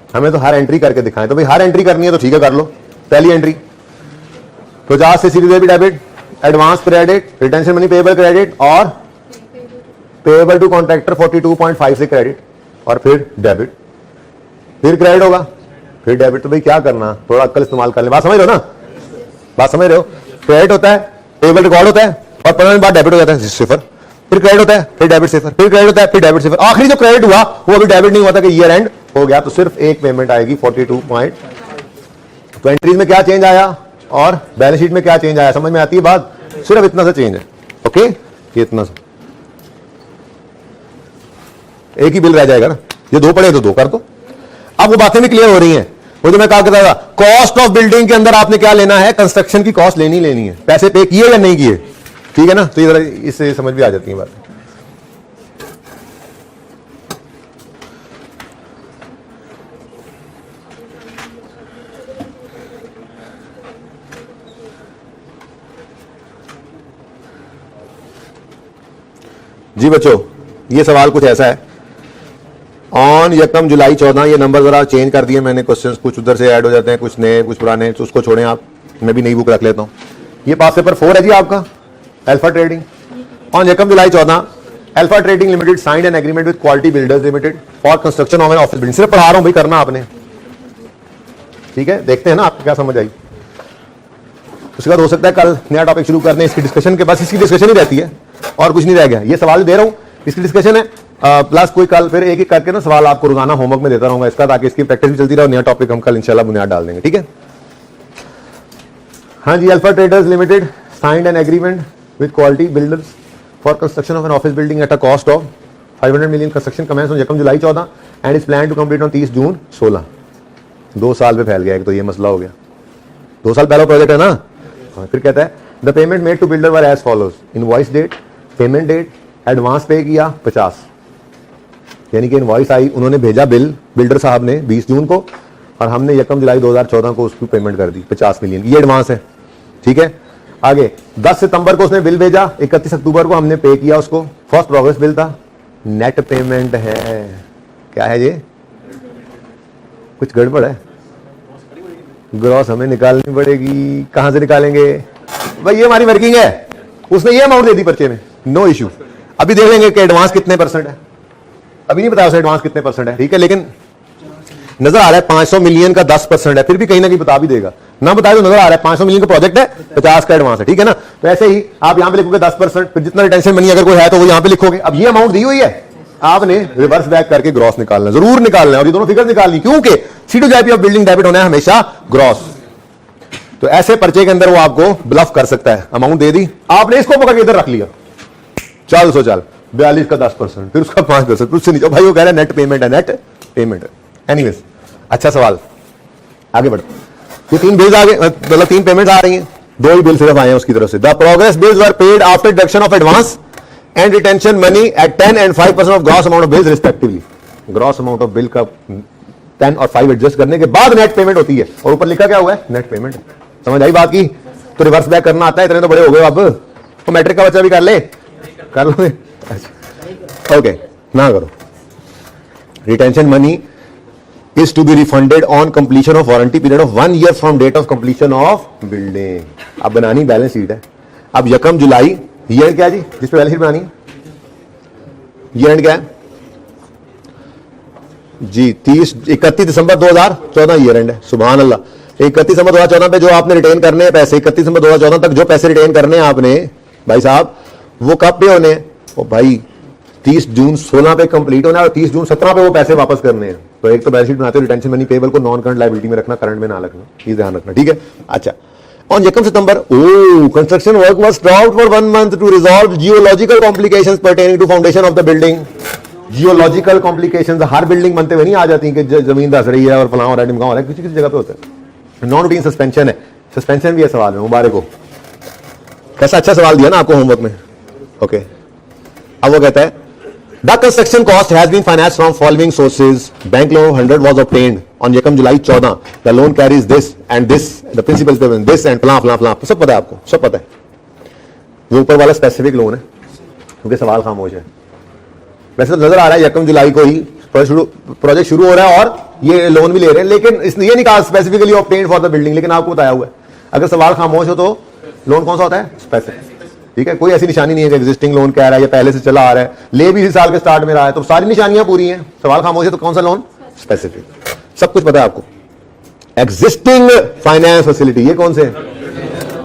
हमें तो हर एंट्री करके दिखाएं, तो भाई हर एंट्री करनी है तो ठीक है कर लो। पहली एंट्री 50 से CWIP debit, advance credit, retention money payable credit और पेएबल टू कॉन्ट्रैक्टर 42.5 से क्रेडिट और फिर डेबिट, फिर क्रेडिट होगा, फिर डेबिट। तो भाई क्या करना, थोड़ा अक्ल इस्तेमाल कर ले। बात समझ रहे हो ना? बात समझ रहे हो? क्रेडिट होता है, पेएबल रिकॉर्ड होता है और 15 दिन बाद डेबिट हो जाता है सिफर, फिर क्रेडिट होता है, फिर डेबिट सिफर, फिर क्रेडिट होता है, फिर डेबिट सिफर। आखिरी जो क्रेडिट हुआ वो अभी डेबिट नहीं हुआ था कि ईयर एंड हो गया, तो सिर्फ एक पेमेंट आएगी 42. तो एंट्रीज में क्या चेंज आया और बैलेंस शीट में क्या चेंज आया, समझ में आती है बात? सिर्फ इतना सा चेंज है। ओके, ये इतना सा, एक ही बिल रह जाएगा ना। ये 2 पड़े तो 2 कर दो। अब वो बातें भी क्लियर हो रही हैं। वो जो मैं कहा करता था, कॉस्ट ऑफ बिल्डिंग के अंदर आपने क्या लेना है? कंस्ट्रक्शन की कॉस्ट लेनी है। पैसे पे किए या नहीं किए, ठीक है ना। तो ये इससे समझ भी आ जाती है बात। जी बच्चों, ये सवाल कुछ ऐसा है, ऑन यकम जुलाई 14, ये नंबर जरा चेंज कर दिए मैंने, क्वेश्चंस कुछ उधर से ऐड हो जाते हैं, कुछ नए कुछ पुराने, तो उसको छोड़ें आप, मैं भी नई बुक रख लेता हूँ। ये पास पेपर 4 है जी आपका, अल्फा ट्रेडिंग। ऑन यकम July 14, alpha trading limited signed an agreement with Quality builders limited for construction of an office building. सिर्फ पढ़ा रहा हूं भाई, करना आपने, ठीक है। देखते हैं ना आपको क्या समझ आई। उसके बाद हो सकता है कल नया टॉपिक शुरू करने इसकी डिस्कशन के, बस इसकी डिस्कशन ही रहती है और कुछ नहीं रह गया। ये सवाल दे रहा हूं, इसकी डिस्कशन है, प्लस कोई कल फिर एक एक करके ना सवाल आपको रोजाना होमवर्क में देता रहूंगा इसका, ताकि इसकी प्रैक्टिस भी चलती रहे और नया टॉपिक हम कल इंशाल्लाह बुनियाद डाल देंगे, ठीक है। हाँ जी, Alpha Traders Limited signed an agreement with Quality Builders for construction of an office building at a cost of 500 million. Construction commence on यकम July 14 and is plan to complete on 30 June 16। 2 साल में फैल गया है, तो ये मसला हो गया। 2 साल पहला प्रोजेक्ट है ना। फिर कहता है the payment made to builder were as follows, invoice date, payment date, advance pay किया 50, यानी कि इनवॉइस आई, उन्होंने भेजा बिल बिल्डर साहब ने 20 जून को, और हमने यकम जुलाई 2014 को उसकी पेमेंट कर दी 50 मिलियन, ये एडवांस है, ठीक है। आगे 10 सितंबर को उसने बिल भेजा, 31 अक्टूबर को हमने पे किया उसको, फर्स्ट प्रोग्रेस बिल था, नेट पेमेंट है। क्या है ये, कुछ गड़बड़ है, ग्रॉस हमें निकालनी पड़ेगी। कहां से निकालेंगे भाई, ये हमारी वर्किंग है, उसने ये अमाउंट दे दी पर्चे में, नो इश्यू। अभी देख लेंगे कि एडवांस कितने परसेंट है, अभी नहीं बताया उसे एडवांस कितने परसेंट है, ठीक है। लेकिन नजर आ रहा है 500 मिलियन का 10% है, फिर भी कहीं ना कहीं बता भी देगा, ना बताए तो नजर आ रहा है 500 मिलियन का प्रोजेक्ट है, 50 का एडवांस है, ठीक है ना। तो ऐसे ही आप यहां पे लिखोगे 10%, फिर जितना रिटेंशन मनी अगर कोई है तो वो यहां पे लिखोगे। अब ये अमाउंट दी हुई है, आपने रिवर्स बैक करके ग्रॉस निकालना, जरूर निकालना है, और ये दोनों फिगर निकालनी, क्योंकि C2JIP ऑफ बिल्डिंग डेबिट होना है हमेशा ग्रॉस। तो ऐसे पर्चे के अंदर वो आपको ब्लफ कर सकता है, अमाउंट दे दी आपने, इसको पकड़ के इधर रख लिया, चल 42 का 10%, फिर उसका 5%, फिर उससे नीचे भाई वो कह रहा है नेट पेमेंट है, नेट पेमेंट है। एनीवेज, अच्छा सवाल, आगे बढ़ो। ये 3 बिल्स आ गए, मतलब 3 पेमेंट्स आ रही हैं, 2 ही बिल सिर्फ आए हैं उसकी तरफ से। The progress bills were paid after deduction of advance and retention money at 10 and 5% of gross amount of bills respectively. Gross amount of bill का 10 और 5 एडजस्ट करने के बाद नेट पेमेंट होती है, और ऊपर लिखा क्या हुआ है, नेट पेमेंट। समझ आई बात की। तो रिवर्स बैक करना आता है, इतने तो बड़े हो गए अब, वो मैट्रिक का बच्चा भी कर ले, कर लो। ओके, ना करो। Retention money is to be refunded on completion of warranty period of 1 year from date of completion of building। अब बनानी बैलेंस शीट है, अब यकम जुलाई, ईयर क्या है जी जिस पे बैलेंस शीट बनानी है, ईयर एंड क्या है जी, 31 दिसंबर 2014 ईयर एंड है। सुभान अल्लाह, 31 दिसंबर 2014 पे जो आपने रिटेन करने हैं पैसे, 31 दिसंबर 2014 तक जो पैसे रिटेन करने हैं आपने भाई साहब, वो कब पे होने हैं, ओ भाई 30 जून 16 पे कंप्लीट होना है, और 30 जून 17 पे वो पैसे वापस करने हैं। तो एक तो बैलेंस शीट बनाते हो रिटेंशन मनी पेबल को नॉन करंट लायबिलिटी में रखना, करंट में ना रखना, ये ध्यान रखना, ठीक है। अच्छा, ऑन यकम September, construction work was stopped for 1 month to resolve geological complications pertaining to foundation of the building. Geological complications हर बिल्डिंग बनते हुए नहीं आ जाती कि जमीन धस रही है और फलां हो रहा है, ढिमका हो रहा है, किसी किसी जगह पे होता है। नॉन रूटीन सस्पेंशन है, सस्पेंशन भी है सवाल में, मुबारक हो। कैसा अच्छा सवाल दिया ना आपको होमवर्क में, ओके। अब वो कहता है the construction cost has been financed from following sources, bank loan 100 was obtained on यकम July 14, the loan carries this and this, the principal payment this and फलां फलां फलां, सब पता है आपको, सब पता है। वो ऊपर वाला स्पेसिफिक लोन है, क्योंकि सवाल खामोश है। वैसे तो नजर आ रहा है यकम जुलाई को ही प्रोजेक्ट शुरू हो रहा है और ये लोन भी ले रहे हैं, लेकिन इसने ये नहीं कहा specifically obtained for the building, लेकिन आपको बताया हुआ है। अगर सवाल खामोश हो तो लोन कौन सा होता है, स्पेसिफिक, ठीक है। कोई ऐसी निशानी नहीं है कि एग्जिस्टिंग लोन कह रहा है या पहले से चला आ रहा है, ले भी इसी साल के स्टार्ट में रहा है, तो सारी निशानियां पूरी हैं। सवाल खामोश है तो कौन सा लोन, स्पेसिफिक, सब कुछ पता है आपको। एग्जिस्टिंग फाइनेंस फैसिलिटी, ये कौन से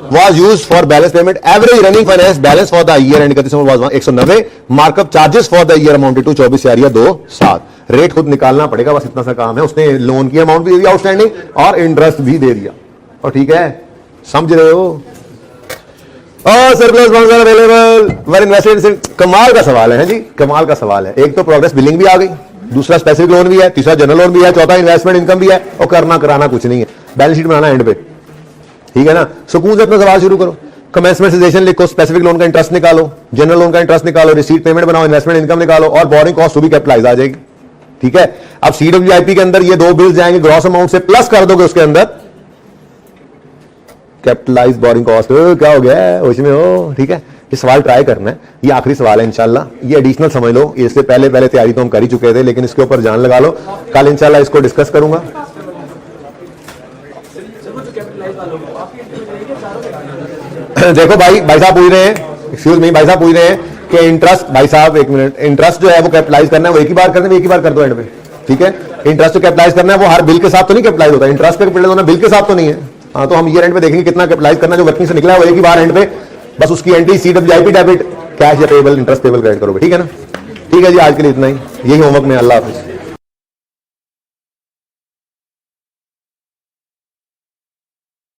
was used for balance payment, average running finance balance for the year end 31 was 190, markup charges for the year amounted to 24,27। Rate खुद निकालना पड़ेगा, बस इतना सा काम है। उसने लोन की अमाउंट भी दे दिया आउटस्टैंडिंग और इंटरेस्ट भी दे दिया, और ठीक है, समझ रहे हो। Surplus funds are available were invested. कमाल का सवाल है जी, कमाल का सवाल है। एक तो प्रोग्रेस बिलिंग भी आ गई, दूसरा स्पेसिफिक लोन भी है, तीसरा जनरल लोन भी है, चौथा इन्वेस्टमेंट इनकम भी है, और करना कराना कुछ नहीं है, बैलेंस शीट बनाना एंड पे, ठीक है ना। सुकून से अपना सवाल शुरू करो, कमेंसमेंट सेशन लिखो, स्पेसिफिक लोन का इंटरेस्ट निकालो, जनरल लोन का इंटरेस्ट निकालो, रिसीट पेमेंट बनाओ, इन्वेस्टमेंट इनकम निकालो, और बोरिंग कॉस्ट भी कैपिटलाइज आ जाएगी, ठीक है। अब CWIP के अंदर ये 2 बिल्स जाएंगे, ग्रॉस अमाउंट से प्लस कर दोगे उसके अंदर कैपिटलाइज बोरिंग कॉस्ट, क्या हो गया उसमें हो, ठीक है। ये सवाल ट्राई करना है, ये आखिरी सवाल है इंशाल्लाह, ये एडिशनल समझ लो, इससे पहले पहले तैयारी तो हम कर ही चुके थे, लेकिन इसके ऊपर जान लगा लो, कल इंशाल्लाह इसको डिस्कस करूंगा। देखो भाई साहब पूछ रहे हैं, एक्सक्यूज मी, भाई साहब पूछ रहे हैं कि इंटरेस्ट, भाई साहब एक मिनट, इंटरेस्ट जो है वो कैपिटलाइज करना है, वो एक ही बार करना है, एक ही बार कर दो एंड पे, ठीक है। इंटरेस्ट तो कैपिटलाइज करना है, वो हर बिल के साथ तो नहीं कैपिटलाइज होता, इंटरेस्ट पे कैपिटलाइज होना बिल के साथ तो नहीं है। हाँ, तो हम ईयर एंड पे देखेंगे कितना कैपिटलाइज करना है, जो वर्किंग से निकला है वो एक ही बार एंड पे, बस उसकी एंट्री CWIP डेबिट कैश या पेबल इंटरेस्ट पेबल क्रेडिट करोगे, ठीक है ना। ठीक है जी, आज के लिए इतना ही, यही होमवर्क में। अल्लाह हाफिज।